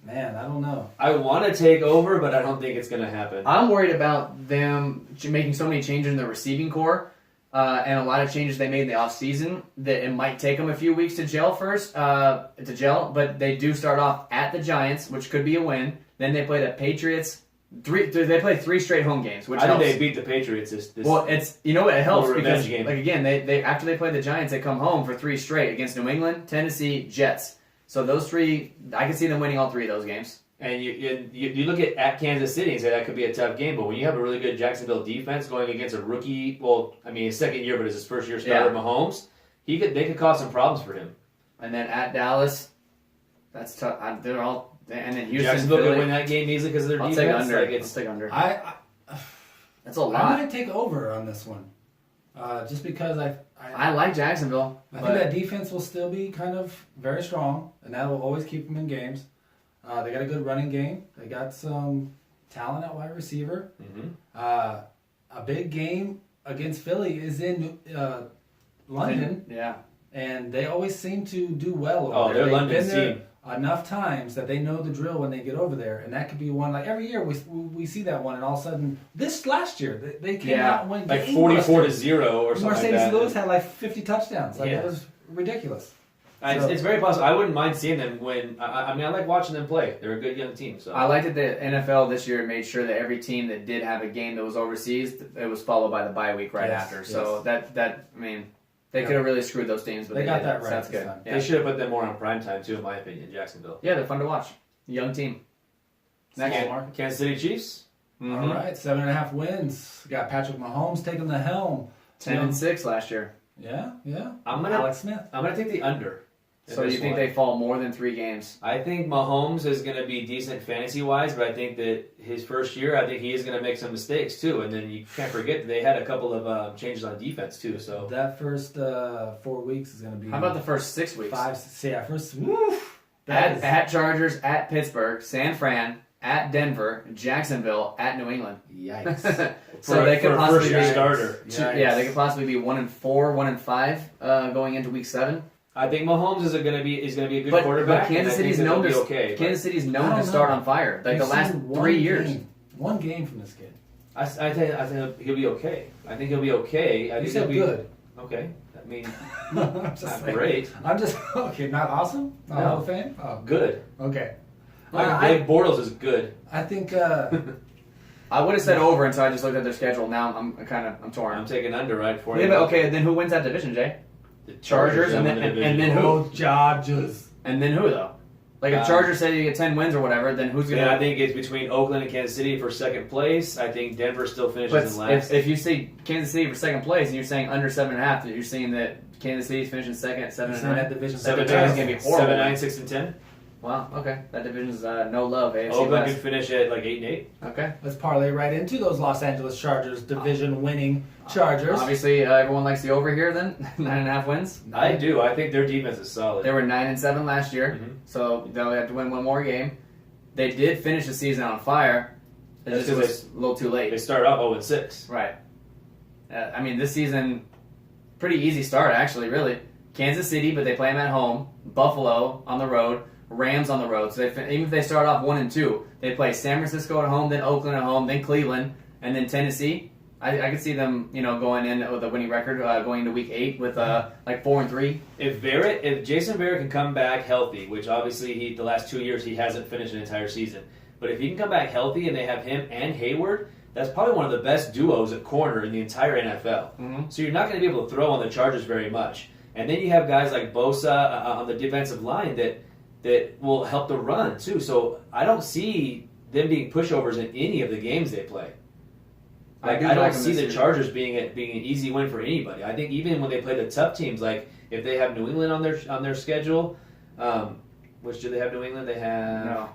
Man, I don't know. I want to take over, but I don't think it's going to happen. I'm worried about them making so many changes in the receiving core and a lot of changes they made in the offseason that it might take them a few weeks to gel but they do start off at the Giants, which could be a win. Then they play the Patriots. They play 3 straight home games, which I think helps. they beat the Patriots this Well, it helps little because revenge game. like again, they after they play the Giants, they come home for 3 straight against New England, Tennessee, Jets. So those 3, I can see them winning all 3 of those games. And you look at Kansas City and say that could be a tough game, but when you have a really good Jacksonville defense going against a rookie, well, I mean his second year, but it's his first year starter, Mahomes, they could cause some problems for him. And then at Dallas, that's tough. They're all and then Houston, Jacksonville Philly. could win that game easily because of their I'll defense. take under. Like, I'll it's take under. I That's a I lot. might take over on this one, just because I like Jacksonville. I think that defense will still be kind of very strong, and that will always keep them in games. They got a good running game. They got some talent at wide receiver. Mhm. A big game against Philly is in London, Yeah. and they always seem to do well over Oh, there. they're They've London's been there team. enough times that they know the drill when they get over there, and that could be one. Like every year, we see that one, and all of a sudden, this last year they came Yeah, out and went like gangbusters. 44-0 or something like Mercedes that. Lewis had like 50 touchdowns. Like Yeah. it was ridiculous. It's very possible. I wouldn't mind seeing them win. I mean, I like watching them play. They're a good young team. So I liked that the NFL this year made sure that every team that did have a game that was overseas, it was followed by the bye week right Yes, after. So that I mean, they Yeah. could have really screwed those teams, but They got that didn't. So right that's this good. time. Yeah. they should have put them more on prime time too, in my opinion. Jacksonville. Yeah, they're fun to watch. Young team. Next. Small market. Kansas City Chiefs. Mhm. All right, 7.5 wins. Got Patrick Mahomes taking the helm. 10-6 last year. Yeah. I'm gonna Alex Smith. take the under. in So you this think one. they fall more than 3 games? I think Mahomes is going to be decent fantasy wise, but I think that his first year, I think he is going to make some mistakes too. And then you can't forget that they had a couple of changes on defense too. So That first 4 weeks is going to be. How about the first 6 weeks? 5? Yeah, first. Woof, that is- At Chargers, at Pittsburgh, San Fran, at Denver, Jacksonville, at New England. Yikes. So they could for a possibly first year be starter. Yikes. Yeah, they could possibly be 1-4, 1-5 going into week 7. I think Mahomes is going to be a good But quarterback. Kansas and I think City's that known they'll to be okay. Kansas City's I known don't to start know. on fire. Like We've the last seen 3 years. One game from this kid. I think he'll be okay. I think he'll be okay. I You think said he'll be good. Okay. I mean, I'm just not saying. great. I'm just okay. Not awesome. Not No. Hall of Fame. Oh, Good. okay. Like Blake Bortles is good. I think. I would have said over until I just looked at their schedule. Now I'm torn. I'm taking under right for Yeah, you. but okay, then who wins that division, Jay? The Chargers, and win then- the division. and then who? Oh, Chargers. And then who though? Like if Chargers say you get 10 wins or whatever, then who's gonna? Yeah, I think it's between Oakland and Kansas City for second place. I think Denver still finishes But in last. if you see Kansas City for second place and you're saying under 7.5, then you're saying that Kansas City's finishing second at 7.5. that division. Seven, That division's nine, gonna be horrible. 7, 9, 6, and 10. Wow. Okay, that division's no love. AFC Oakland could West. finish at like 8 and 8. Okay. Let's parlay right into those Los Angeles Chargers division-winning Chargers. Obviously, everyone likes the over here. Then 9.5 wins. I do. I think their defense is solid. They were 9-7 last year, Mhm. so they'll have to win one more game. They did finish the season on fire. It That's just 'cause was a little too late. They started off 0 and 6. Right. I mean, this season, pretty easy start, actually, really. Kansas City, but they play them at home. Buffalo on the road. Rams on the road. So even if they start off 1-2, they play San Francisco at home, then Oakland at home, then Cleveland, and then Tennessee. I could see them, going in with a winning record, going into Week 8 with like 4-3. If Jason Barrett can come back healthy, which obviously the last 2 years he hasn't finished an entire season, but if he can come back healthy and they have him and Hayward, that's probably one of the best duos at corner in the entire NFL. Mm-hmm. So you're not going to be able to throw on the Chargers very much. And then you have guys like Bosa on the defensive line that will help the run too. So I don't see them being pushovers in any of the games they play. I do don't like them see this the year. Chargers being an easy win for anybody. I think even when they play the tough teams, like if they have New England on their schedule, which do they have New England? They have No.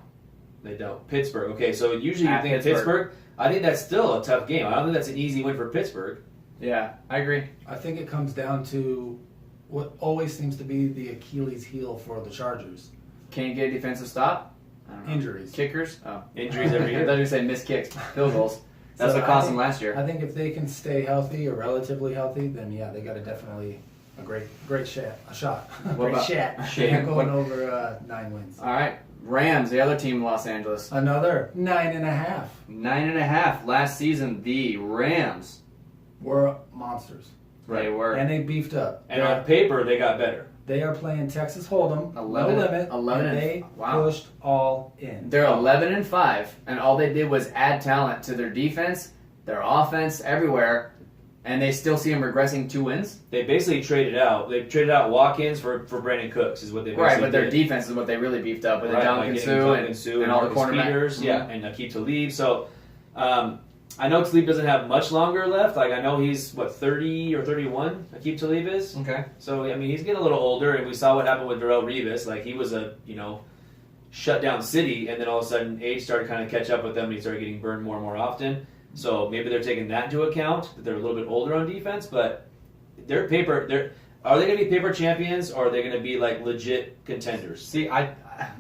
They don't. Pittsburgh. Okay, so usually you At think Pittsburgh. Pittsburgh. I think that's still a tough game. I don't think that's an easy win for Pittsburgh. Yeah, I agree. I think it comes down to what always seems to be the Achilles heel for the Chargers: Can't get a defensive stop. I don't know. injuries. Kickers. Oh, Injuries every I year. thought you said missed kicks, field goals. That's So what I cost think- them last year. I think if they can stay healthy or relatively healthy, then yeah, they got definitely a great shot. What Great about- shot. Shane, Going what- over 9 wins. All right, Rams, the other team in Los Angeles. Another 9.5. 9.5 last season. The Rams. Were monsters, They were and they beefed up. And on paper, they got better. They are playing Texas Hold'em, 11 no limit, 11 and and- they wow. pushed all in. They're 11-5, and all they did was add talent to their defense, their offense, everywhere, and they still see them regressing 2 wins. They basically traded out. They traded out walk-ins for Brandon Cooks, is what they basically Right, but their did. defense is what they really beefed up with Right, Dominican like Sue getting and, Dominican Sue and all the Marcus cornerbacks. Peters, yeah, and Akeem Talib. So I know Talib doesn't have much longer left. Like I know he's 30 or 31. Akeem Talib is. Okay. So I mean he's getting a little older, and we saw what happened with Darrell Revis. Like he was a shut down city, and then all of a sudden age started kind of catch up with them, and he started getting burned more and more often. So maybe they're taking that into account that they're a little bit older on defense, but are they going to be paper champions, or are they going to be like legit contenders? See,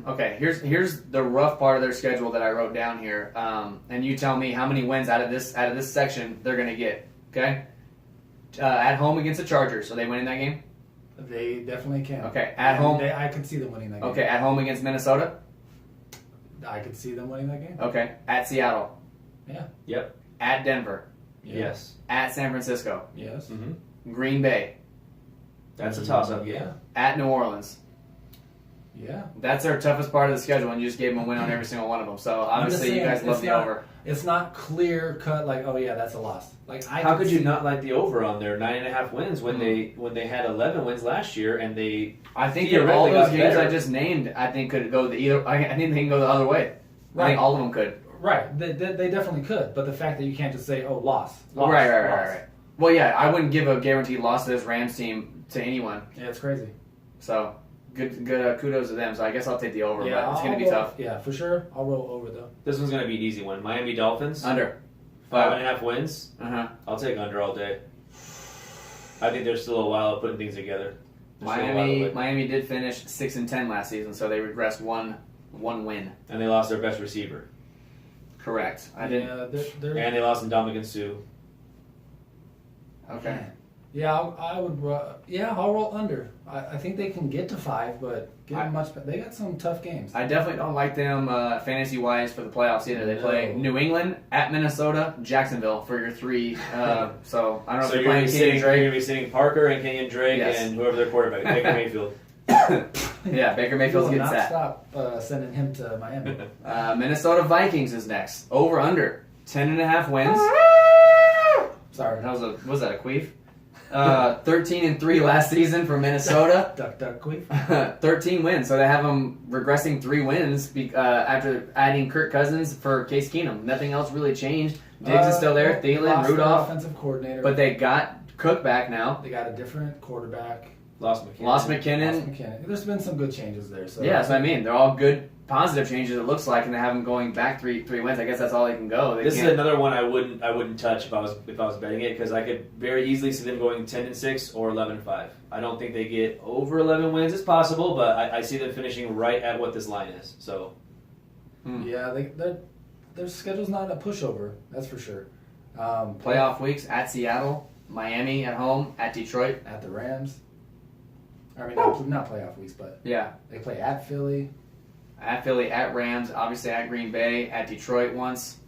okay. Here's the rough part of their schedule that I wrote down here, and you tell me how many wins out of this section they're going to get. Okay. At home against the Chargers, are they winning that game? They definitely can. Okay. At home. I could see them winning that game. Okay. At home against Minnesota. I could see them winning that game. Okay. At Seattle. Yeah. Yep. At Denver. Yeah. Yes. At San Francisco. Yes. Green Bay. That's a toss-up game. Yeah. At New Orleans. Yeah. That's their toughest part of the schedule, and you just gave them a win on every single one of them. So obviously, you saying, guys love it's the not- over. It's not clear cut like, oh yeah, that's a loss. Like How could you not like the over on their 9.5 wins when they had 11 wins last year and they I think theoretically all those got games better. I just named, I think could go I think they can go the other way. I Right. think all of them could. Right. They definitely could, but the fact that you can't just say, oh, loss. Right. Well, yeah, I wouldn't give a guaranteed loss to this Rams team to anyone. Yeah, it's crazy. So good kudos to them. So I guess I'll take the over, Yeah, but it's going to be I'll roll- tough. Yeah, for sure. I'll roll over though. this one's going to be an easy one. Miami Dolphins, Under. 5.5 wins. Uh-huh. I'll take under all day. I think they're still a while of putting things together. They're still a while away. Miami did finish 6-10 last season, so they regressed one win. And they lost their best receiver. Correct. I didn't. Yeah, they're And they lost Dominican Sue. Okay. Yeah, I would. I'll roll under. I think they can get to 5, but they got some tough games. I definitely don't like them fantasy wise for the playoffs either. They play New England, at Minnesota, Jacksonville for your 3. So I don't know if So they're you're playing going Kenyon to Drake. be sitting Parker and Kenyon Drake Yes. and whoever their quarterback, Baker Mayfield. Yeah, Baker You Mayfield's will getting not set. stop sending him to Miami. Minnesota Vikings is next. Over under 10.5 wins. Sorry, What was that a queef? 13-3 last season for Minnesota. duck, queef. 13 wins, so they have them regressing 3 wins after adding Kirk Cousins for Case Keenum. Nothing else really changed. Diggs is still there. They Thielen, lost their Rudolph, offensive coordinator, but they got Cook back now. they got a different quarterback. Lost McKinnon. Lost Ross McKinnon. McKinnon. There's been some good changes there. So Yeah, so I mean, they're all good, positive changes. It looks like, and they have them going back three wins. I guess that's all they can go. They This is can't- another one I wouldn't touch if I was betting it because I could very easily see them going 10-6 or 11-5. I don't think they get over 11 wins. It's possible, but I see them finishing right at what this line is. So Yeah, their schedule's not a pushover. That's for sure. playoff weeks at Seattle, Miami at home, at Detroit. At the Rams. I mean, not playoff weeks, but Yeah, they play at Philly. at Philly, at Rams, obviously at Green Bay, at Detroit once,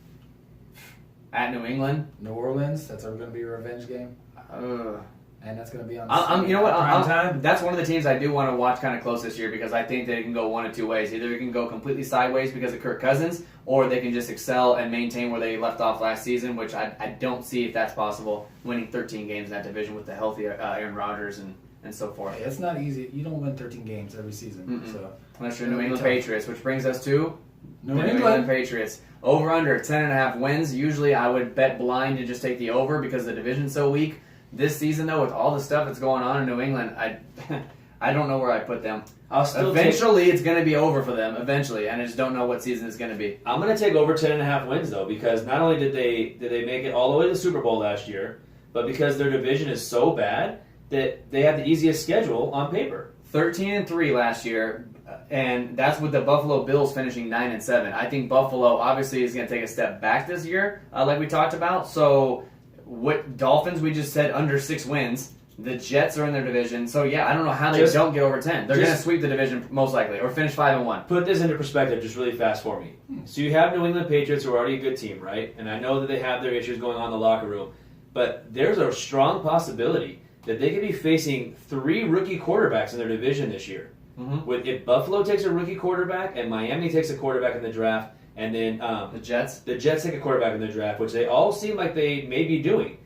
at New England. New Orleans. That's going to be a revenge game, Ugh. and that's going to be on. You know what? Prime time. That's one of the teams I do want to watch kind of close this year because I think they can go one of 2 ways. Either it can go completely sideways because of Kirk Cousins, or they can just excel and maintain where they left off last season, which I don't see if that's possible, winning 13 games in that division with the healthy Aaron Rodgers and so forth. Hey, it's not easy. You don't win 13 games every season. Mm-mm. So Unless you're New England Patriots, which brings us to New the England. Patriots. Over under 10.5 wins. Usually I would bet blind and just take the over because the division's so weak. This season though, with all the stuff that's going on in New England, I don't know where I put them. I'll still Eventually it's going to be over for them. Eventually, and I just don't know what season it's going to be. I'm going to take over 10.5 wins though because not only did they make it all the way to the Super Bowl last year, but because their division is so bad that they have the easiest schedule on paper. 13-3 last year, and that's with the Buffalo Bills finishing 9-7. I think Buffalo obviously is going to take a step back this year, like we talked about. So, what Dolphins? We just said under 6 wins. The Jets are in their division, so yeah, I don't know how they don't get over 10. They're going to sweep the division most likely, or finish 5-1. Put this into perspective just really fast for me. So you have New England Patriots who are already a good team, right? And I know that they have their issues going on in the locker room, but there's a strong possibility that they could be facing 3 rookie quarterbacks in their division this year. Mm-hmm. If Buffalo takes a rookie quarterback and Miami takes a quarterback in the draft, and then The Jets. the Jets take a quarterback in the draft, which they all seem like they may be doing,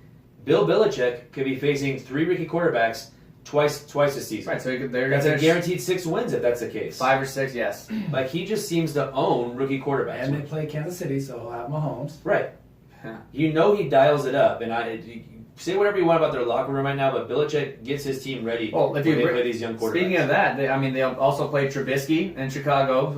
Bill Belichick could be facing 3 rookie quarterbacks twice this season. Right, so they're That's going a to guaranteed 6 wins if that's the case. 5 or 6, yes. Like he just seems to own rookie quarterbacks. And they play Kansas City, so he'll have Mahomes. Right. Yeah. You know he dials it up, and you say whatever you want about their locker room right now, but Belichick gets his team ready Well, when if you they play these young quarterbacks. Speaking of that, they also play Trubisky in Chicago.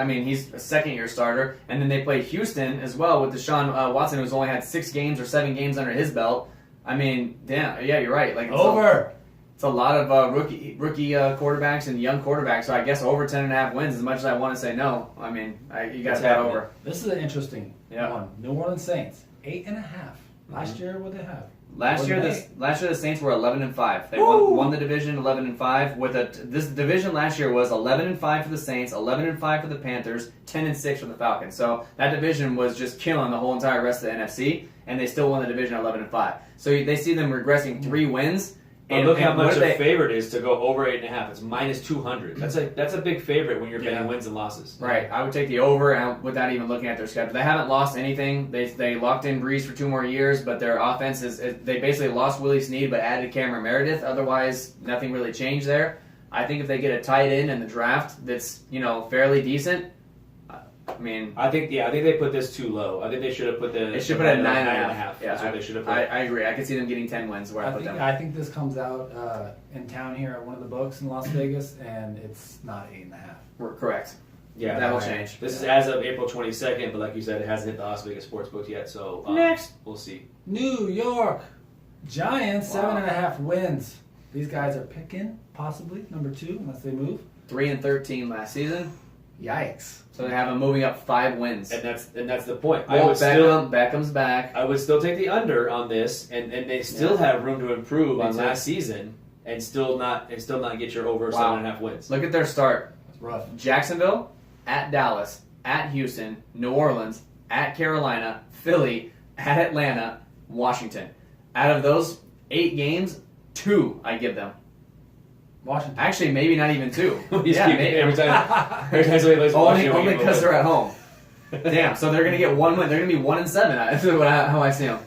He's a second-year starter, and then they play Houston as well with Deshaun Watson, who's only had 6 games or 7 games under his belt. I mean, damn, yeah, you're right. Like it's a lot of rookie quarterbacks and young quarterbacks. So I guess over 10.5 wins. As much as I want to say no, I mean, you got It's that happening. over. This is an interesting Yeah. one. New Orleans Saints, 8.5. Last year, what they have? Last year, the Saints were 11-5. They won the division 11-5. This division last year was 11-5 for the Saints, 11-5 for the Panthers, 10-6 for the Falcons. So that division was just killing the whole entire rest of the NFC, and they still won the division 11-5. So they see them regressing 3 wins. And look how much a favorite is to go over 8.5. It's minus 200. That's a big favorite when you're betting wins and losses. Right, I would take the over and without even looking at their schedule. They haven't lost anything. They locked in Breeze for 2 more years, but their offense they basically lost Willie Snead but added Cameron Meredith. Otherwise, nothing really changed there. I think if they get a tight end in the draft that's fairly decent, I think they put this too low. I think they should have put they should put it at 9.5. Yeah, that's what they should have put. I agree. I could see them getting 10 wins where I put them. I think this comes out in town here at one of the books in Las Vegas, and it's not 8.5. We're correct. Yeah, That'll change. This is as of April 22nd, but like you said, it hasn't hit the Las Vegas sports books yet. So Next, we'll see. New York Giants, Wow. 7.5 wins. These guys are picking possibly number 2 unless they move. 3-13 last season. Yikes. So they have them moving up 5 wins. And that's the point. Well, Beckham's back. I would still take the under on this, and they still have room to improve Me on too. last season, and still not get your over Wow. 7.5 wins. Look at their start. It's rough. Jacksonville, at Dallas, at Houston, New Orleans, at Carolina, Philly, at Atlanta, Washington. Out of those 8 games, 2 I give them. Washington. Actually, maybe not even 2. Every time somebody plays only Washington, we give because them they're a at home. Damn, so they're gonna get 1 win. They're gonna be 1-7. That's how I see them.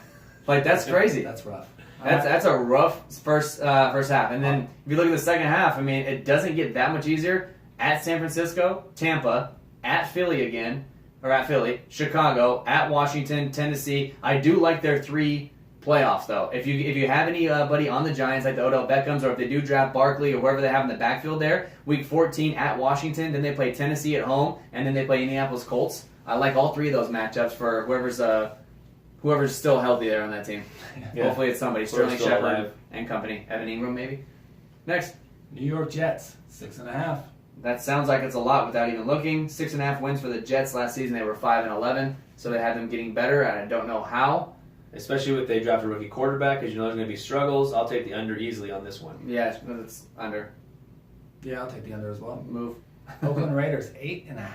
Like that's crazy. That's rough. That's a rough first half. And then if you look at the second half, I mean, it doesn't get that much easier. At San Francisco, Tampa, at Philly again, or at Philly, Chicago, at Washington, Tennessee. I do like their 3 playoffs though. If you have anybody on the Giants like the Odell Beckhams, or if they do draft Barkley or whoever they have in the backfield there, week 14 at Washington, then they play Tennessee at home, and then they play Indianapolis Colts. I like all 3 of those matchups for whoever's still healthy there on that team. Yeah. Hopefully it's somebody. Sterling still Shepard alive. and company. Evan Ingram maybe. Next. New York Jets, 6.5. That sounds like it's a lot without even looking. 6.5 wins for the Jets last season. They were 5-11, so they had them getting better, and I don't know how. Especially if they draft a rookie quarterback, because you know there's going to be struggles. I'll take the under easily on this one. Yeah, it's under. Yeah, I'll take the under as well. Move. Oakland Raiders, 8.5.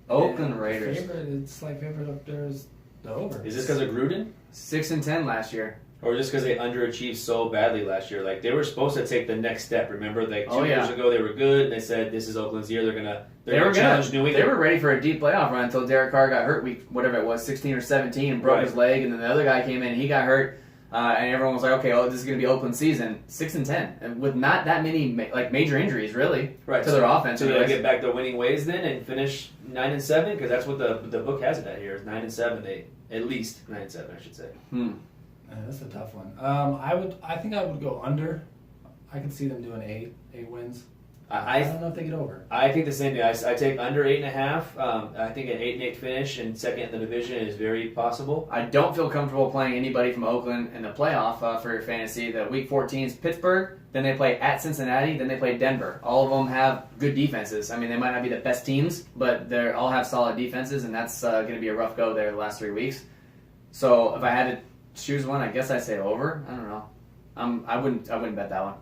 Oakland Yeah, Raiders. It's like favorite up there is the over. Is this because of Gruden? 6-10 last year. Or just because they underachieved so badly last year? Like, they were supposed to take the next step, remember? Like, 2 years ago, they were good, and they said, this is Oakland's year. They're going to challenge New England. They were ready for a deep playoff run until Derek Carr got hurt week, whatever it was, 16 or 17, and broke his leg, and then the other guy came in, he got hurt, and everyone was like, okay, this is going to be Oakland's season. 6-10, and with not that many major injuries, really, to their offense. So they get back to winning ways then and finish 9-7? Because that's what the book has it at here, is 9-7. They at least 9-7, I should say. That's a tough one. I think I would go under. I could see them doing 8 wins. I don't know if they get over. I think the same thing. I take under 8.5. I think an 8-8 finish and second in the division is very possible. I don't feel comfortable playing anybody from Oakland in the playoff for your fantasy. The week 14 is Pittsburgh, then they play at Cincinnati, then they play Denver. All of them have good defenses. I mean, they might not be the best teams, but they all have solid defenses, and that's going to be a rough go there the last 3 weeks. So if I had to choose one, I guess I'd say over. I don't know. I wouldn't bet that one.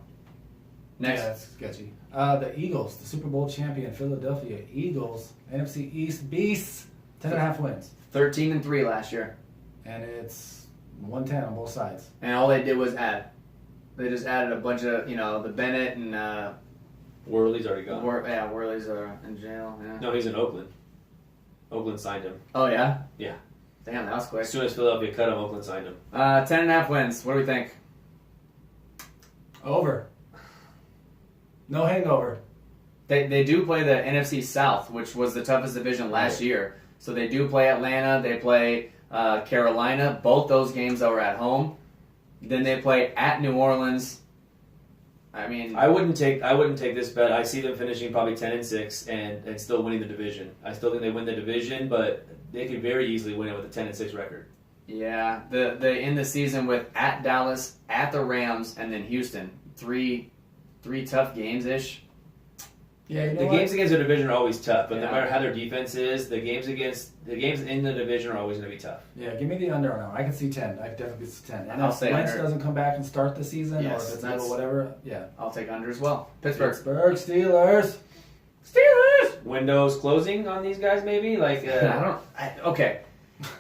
Next. Yeah, that's sketchy. The Eagles, the Super Bowl champion Philadelphia Eagles, NFC East beasts, 10.5 wins. 13-3 last year. And it's 110 on both sides. And all they did was add. They just added a bunch of, the Bennett and Worley's already gone. Worley's are in jail. Yeah. No, he's in Oakland. Oakland signed him. Oh, yeah? Yeah. Damn, that was quick. As soon as Philadelphia cut him, Oakland signed him. 10.5 wins. What do we think? Over. No hangover. They do play the NFC South, which was the toughest division last year. So they do play Atlanta. They play Carolina. Both those games are at home. Then they play at New Orleans. I mean, I wouldn't take this bet. I see them finishing probably 10-6 and still winning the division. I still think they win the division, but they could very easily win it with a 10-6 record. Yeah, the end the season with at Dallas, at the Rams, and then Houston. Three tough games ish. Yeah, you know The what? games against their division are always tough, but no Yeah. matter how their defense is, the games in the division are always going to be tough. Yeah, give me the under on that one. I can see 10. I can definitely see 10. And I'll if say Wentz under. doesn't come back and start the season, Yes, or if it's a that's- little whatever, yeah. I'll take under as well. Pittsburgh. Steelers. Windows closing on these guys, maybe Okay,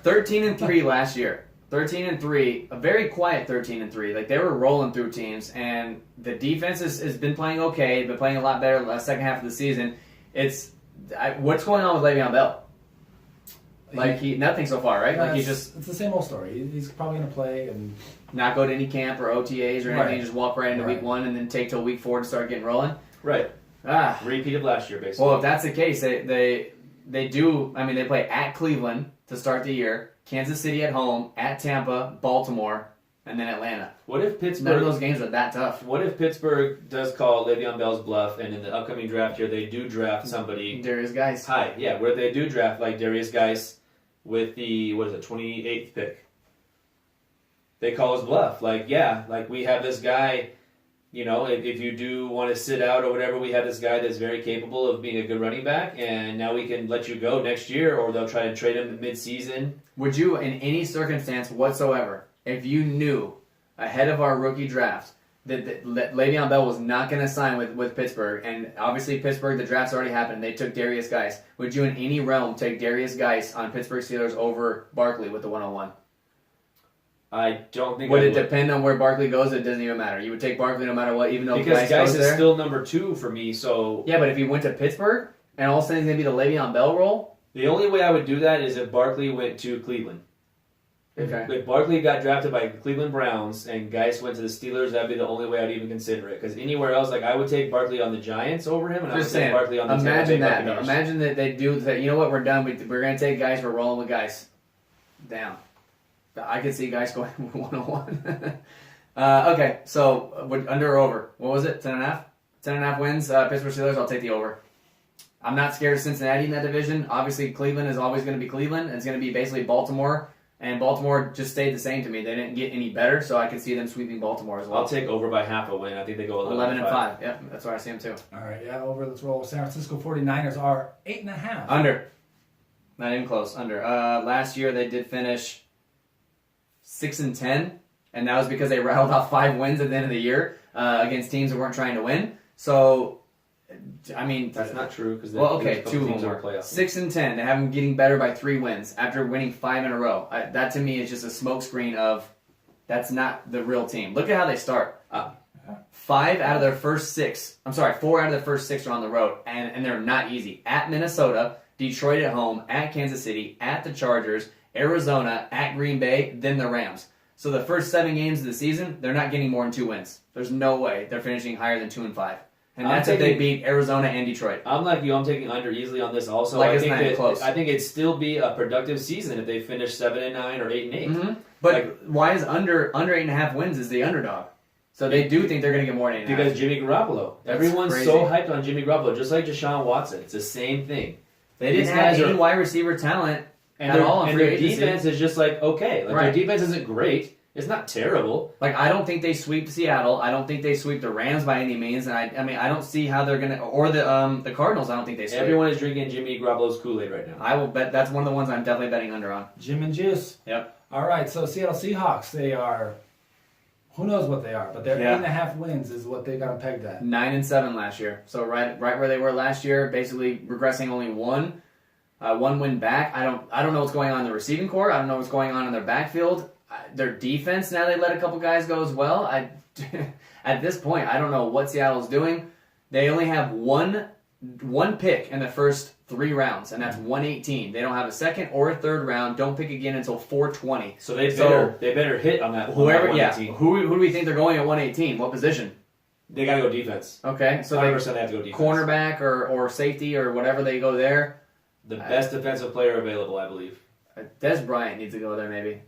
13-3 last year. 13-3, a very quiet 13-3. Like they were rolling through teams, and the defense has been playing okay. Been playing a lot better the second half of the season. What's going on with Le'Veon Bell? Like nothing so far, right? Like it's the same old story. He's probably going to play and not go to any camp or OTAs or anything. Right. Just walk right into Right. week 1 and then take till week 4 to start getting rolling. Right. Repeat of last year, basically. Well, if that's the case, they do. I mean, they play at Cleveland to start the year, Kansas City at home, at Tampa, Baltimore, and then Atlanta. What if Pittsburgh? None of those games are that tough. What if Pittsburgh does call Le'Veon Bell's bluff, and in the upcoming draft here they do draft somebody Darius Geis. high? Yeah, where they do draft like Darius Geis with the 28th pick. They call his bluff. Like, yeah, like we have this guy if you do want to sit out or whatever, we have this guy that's very capable of being a good running back, and now we can let you go next year, or they'll try to trade him mid-season. Would you, in any circumstance whatsoever, if you knew ahead of our rookie draft that Le'Veon Bell was not going to sign with Pittsburgh, and obviously Pittsburgh, the draft's already happened, they took Darius Geis, would you in any realm take Darius Geis on Pittsburgh Steelers over Barkley with the 101? I don't think Would it depend on where Barkley goes? It doesn't even matter. You would take Barkley no matter what, even though because Geis Geis goes is there? still number 2 for me, so... Yeah, but if he went to Pittsburgh, and all of a sudden he's going to be the Le'Veon Bell role? The only way I would do that is if Barkley went to Cleveland. Okay. If Barkley got drafted by Cleveland Browns and Geis went to the Steelers, that'd be the only way I'd even consider it. Because anywhere else, I would take Barkley on the Giants over him, and I would Just take saying, Barkley on the imagine Tampa that, Bay though. Buccaneers. Imagine that they do that. You know what? We're done. We're going to take Geis. We're rolling with Geis. Damn. I could see Geis going 101. Okay, so under or over? What was it? 10.5? 10.5 wins. Pittsburgh Steelers. I'll take the over. I'm not scared of Cincinnati in that division. Obviously, Cleveland is always going to be Cleveland. It's going to be basically Baltimore, and Baltimore just stayed the same to me. They didn't get any better, so I can see them sweeping Baltimore as well. I'll take over by half a win. I think they go 11-5. Yep, that's where I see them too. All right, yeah, over. Let's roll. San Francisco 49ers are 8.5. Under. Not even close. Under. Last year they did finish 6-10, and that was because they rattled off 5 wins at the end of the year against teams that weren't trying to win. So, I mean, That's not true because 2 of them were 6-10. They have them getting better by 3 wins after winning 5 in a row. That to me is just a smokescreen of that's not the real team. Look at how they start. 4 out of their first 6 are on the road, and they're not easy. At Minnesota, Detroit at home, at Kansas City, at the Chargers, Arizona, at Green Bay, then the Rams. So the first 7 games of the season, they're not getting more than 2 wins. There's no way they're finishing higher than 2-5. And that's if they beat Arizona and Detroit. I'm like you. I'm taking under easily on this also. Like I it's think not even close. I think it'd still be a productive season if they finish 7-9 or 8-8. Mm-hmm. But why is under 8.5 wins is the underdog? So they do think they're going to get more than 8.5. Because Jimmy Garoppolo. That's Everyone's crazy. so hyped on Jimmy Garoppolo, just like Deshaun Watson. It's the same thing. They didn't These have guys any are- wide receiver talent And at all in free their agency. defense is just like, okay. Like Right. their defense isn't great. It's not terrible. Like, I don't think they sweep Seattle. I don't think they sweep the Rams by any means. And I mean, I don't see how they're going to, or the Cardinals, I don't think they sweep. Everyone is drinking Jimmy Garoppolo's Kool-Aid right now. I will bet that's one of the ones I'm definitely betting under on. Jim and Juice. Yep. All right, so Seattle Seahawks, they are, who knows what they are, but they're Yeah. 8.5 wins is what they got them pegged at. 9-7 last year. So right where they were last year, basically regressing only one win back. I don't know what's going on in the receiving core. I don't know what's going on in their backfield. Their defense, now they let a couple guys go as well. At this point, I don't know what Seattle's doing. They only have one pick in the first 3 rounds, and that's 118. They don't have a second or a third round. Don't pick again until 420. So they better hit on that. Whoever, on that yeah. 118. Who do we think they're going at 118? What position? They got to go defense. Okay, so 100% they have to go defense. cornerback or safety or whatever they go there. The best defensive player available, I believe. Des Bryant needs to go there maybe.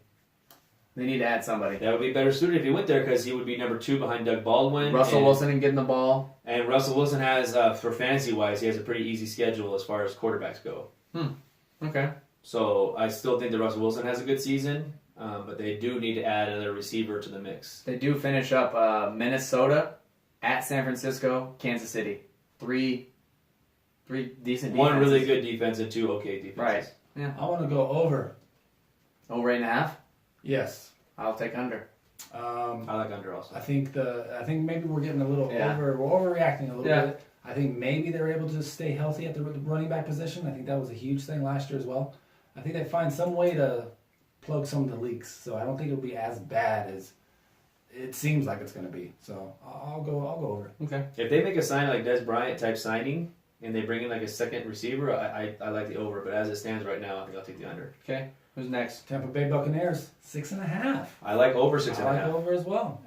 They need to add somebody. That would be better suited if he went there because he would be number 2 behind Doug Baldwin. Russell Wilson and getting the ball. And Russell Wilson has, for fantasy-wise, he has a pretty easy schedule as far as quarterbacks go. Okay. So I still think that Russell Wilson has a good season, but they do need to add another receiver to the mix. They do finish up Minnesota, at San Francisco, Kansas City. Three decent defenses. One really good defense and 2 okay defenses. Right. Yeah. I want to go over. Over 8.5? Yes. I'll take under. I like under also. I think maybe we're getting a little Yeah. we're overreacting a little Yeah. bit. I think maybe they're able to stay healthy at the running back position. I think that was a huge thing last year as well. I think they find some way to plug some of the leaks. So I don't think it'll be as bad as it seems like it's going to be. So I'll go over. Okay. If they make a sign like Des Bryant type signing and they bring in like a second receiver, I like the over. But as it stands right now, I think I'll take the under. Okay. Who's next? Tampa Bay Buccaneers 6.5. I like over I 6.5. like over as well.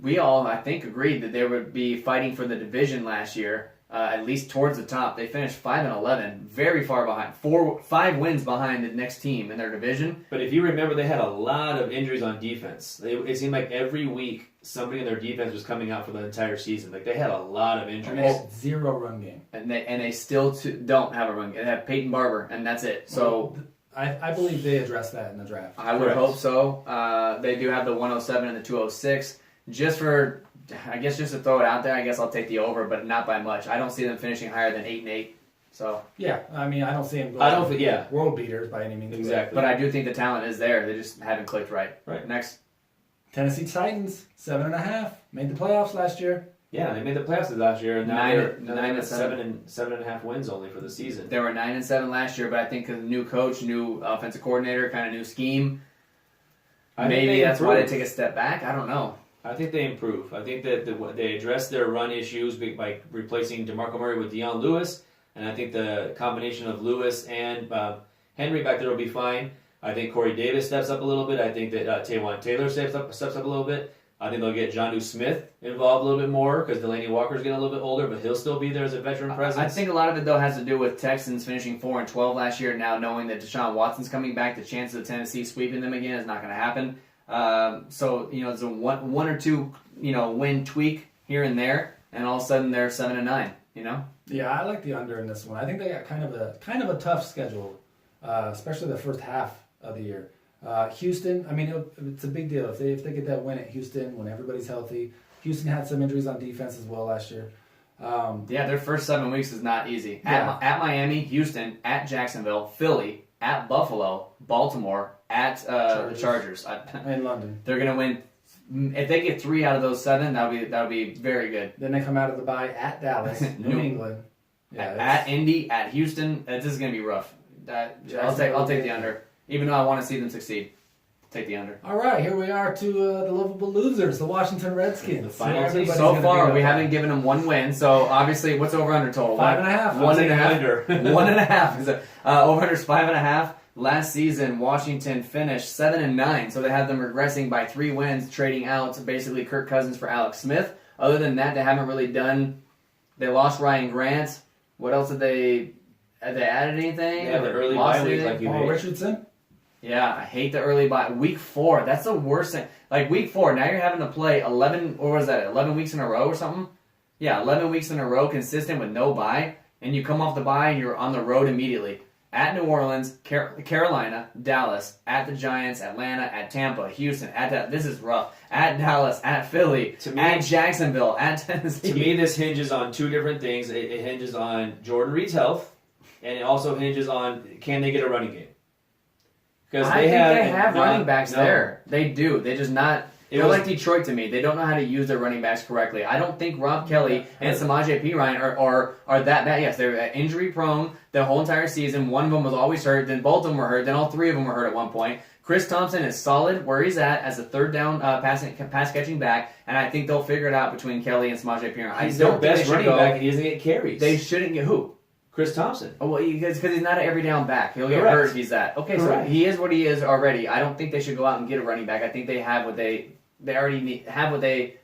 We all, I think, agreed that they would be fighting for the division last year, at least towards the top. They finished 5-11, very far behind. 5 wins behind the next team in their division. But if you remember, they had a lot of injuries on defense. It seemed like every week somebody in their defense was coming out for the entire season. Like they had a lot of injuries. 0 run game. And they still don't have a run. They have Peyton Barber, and that's it. So I believe they addressed that in the draft. I would Correct. hope so. They do have the 107 and the 206. Just for I guess just to throw it out there, I guess I'll take the over, but not by much. I don't see them finishing higher than 8-8. So, Yeah, I mean, I don't see them going I don't think- yeah. world beaters by any means. Exactly. but I do think the talent is there. They just haven't clicked right. Right. Next. Tennessee Titans, 7.5. Made the playoffs last year. Yeah, they made the playoffs last year, and now Nine- they're nine at and seven. 7.5 wins only for the season. They were 9-7 last year, but I think 'cause new coach, new offensive coordinator, kind of new scheme. I think Maybe they that's why they improve. take a step back. I don't know. I think they improve. I think that they address their run issues by replacing DeMarco Murray with Deion Lewis, and I think the combination of Lewis and Henry back there will be fine. I think Corey Davis steps up a little bit. I think that Taywan Taylor steps up a little bit. I think they'll get Jonnu Smith involved a little bit more because Delaney Walker's getting a little bit older, but he'll still be there as a veteran presence. I think a lot of it, though, has to do with Texans finishing 4-12 last year. Now knowing that Deshaun Watson's coming back, the chances of Tennessee sweeping them again is not going to happen. So, it's a one or two, win tweak here and there, and all of a sudden they're 7-9, Yeah, I like the under in this one. I think they got kind of a tough schedule, especially the first half of the year. Houston, I mean, it's a big deal if they get that win at Houston when everybody's healthy. Houston had some injuries on defense as well last year. Yeah, their first 7 weeks is not easy. Yeah. At Miami, Houston, at Jacksonville, Philly, at Buffalo, Baltimore, at Chargers. In London. They're going to win. If they get 3 out of those 7, that'll be very good. Then they come out of the bye at Dallas, New England. Yeah, At Indy, at Houston, this is going to be rough. I'll take the under, even though I want to see them succeed. Take the under. All right, here we are to the lovable losers, the Washington Redskins. The final team. everybody's So gonna far, be we up. haven't given them 1 win. So obviously, what's over under total? 5.5. One taking and a half. under. 1.5. Over under is 5.5. Last season, Washington finished 7-9, so they had them regressing by 3 wins, trading out basically Kirk Cousins for Alex Smith. Other than that, they haven't really done. They lost Ryan Grant. What else did they? Have they added anything? Yeah, the early Lost bye week, anything? like you Paul made. Richardson. Yeah, I hate the early bye. Week 4, that's the worst thing. Like week 4, now you're having to play 11, or was that 11 weeks in a row or something? Yeah, 11 weeks in a row consistent with no bye, and you come off the bye and you're on the road immediately. At New Orleans, Carolina, Dallas, at the Giants, Atlanta, at Tampa, Houston, this is rough. At Dallas, at Philly, To me- at Jacksonville, at Tennessee. To me, this hinges on 2 different things. It hinges on Jordan Reed's health, and it also hinges on can they get a running game? Because I think they have running backs there. They do. They just not. It They're was- like Detroit to me. They don't know how to use their running backs correctly. I don't think Rob Kelly and Samaje Perine are that bad. Yes, they're injury prone the whole entire season. One of them was always hurt. Then both of them were hurt. Then all 3 of them were hurt at one point. Chris Thompson is solid where he's at as a third down pass catching back, and I think they'll figure it out between Kelly and Samaje Perine. I He's don't their think best they should running go. back, and he doesn't get carries. They shouldn't get who? Chris Thompson. Oh, well, because he's not an every down back. He'll get Correct. hurt if he's that. Okay, so Correct. he is what he is already. I don't think they should go out and get a running back. I think they have what they already need, have what they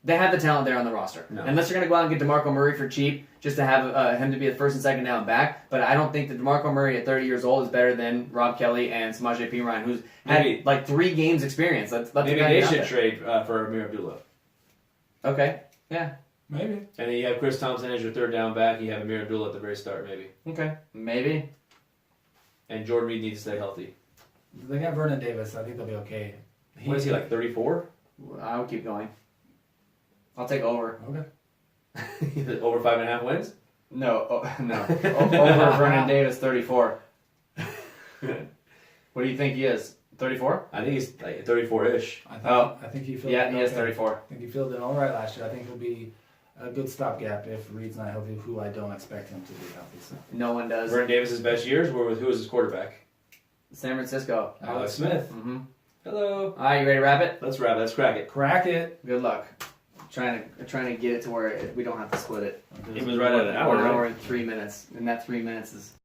have the talent there on the roster. No. Unless you're going to go out and get DeMarco Murray for cheap just to have him to be the first and second down back. But I don't think that DeMarco Murray at 30 years old is better than Rob Kelly and Samaje Perine, who's Maybe. had like 3 games experience. Let the Maybe guy they get out should there. trade for Amir Abdullah. Okay. Yeah. Maybe. And then you have Chris Thompson as your third down back. You have Amir Abdullah at the very start, maybe. Okay. Maybe. And Jordan Reed needs to stay healthy. They got Vernon Davis. I think they'll be okay. What is he, like 34? I'll keep going. I'll take over. Okay. Over 5.5 wins? No, no. Over Vernon Davis, 34. What do you think he is? 34? I think he's like 34-ish. I think he filled Yeah, in he is okay. 34. I think he filled in all right last year. I think he'll be a good stopgap if Reed's not healthy, who I don't expect him to be healthy. So. No one does. Vernon Davis' best years were with who was his quarterback? San Francisco. Alex Smith. Mm-hmm. Hello. All right, you ready to wrap it? Let's wrap it. Let's crack it. Crack it. Good luck. Trying to get it to where we don't have to split it. He was right at an hour. We're right? over in 3 minutes, and that 3 minutes is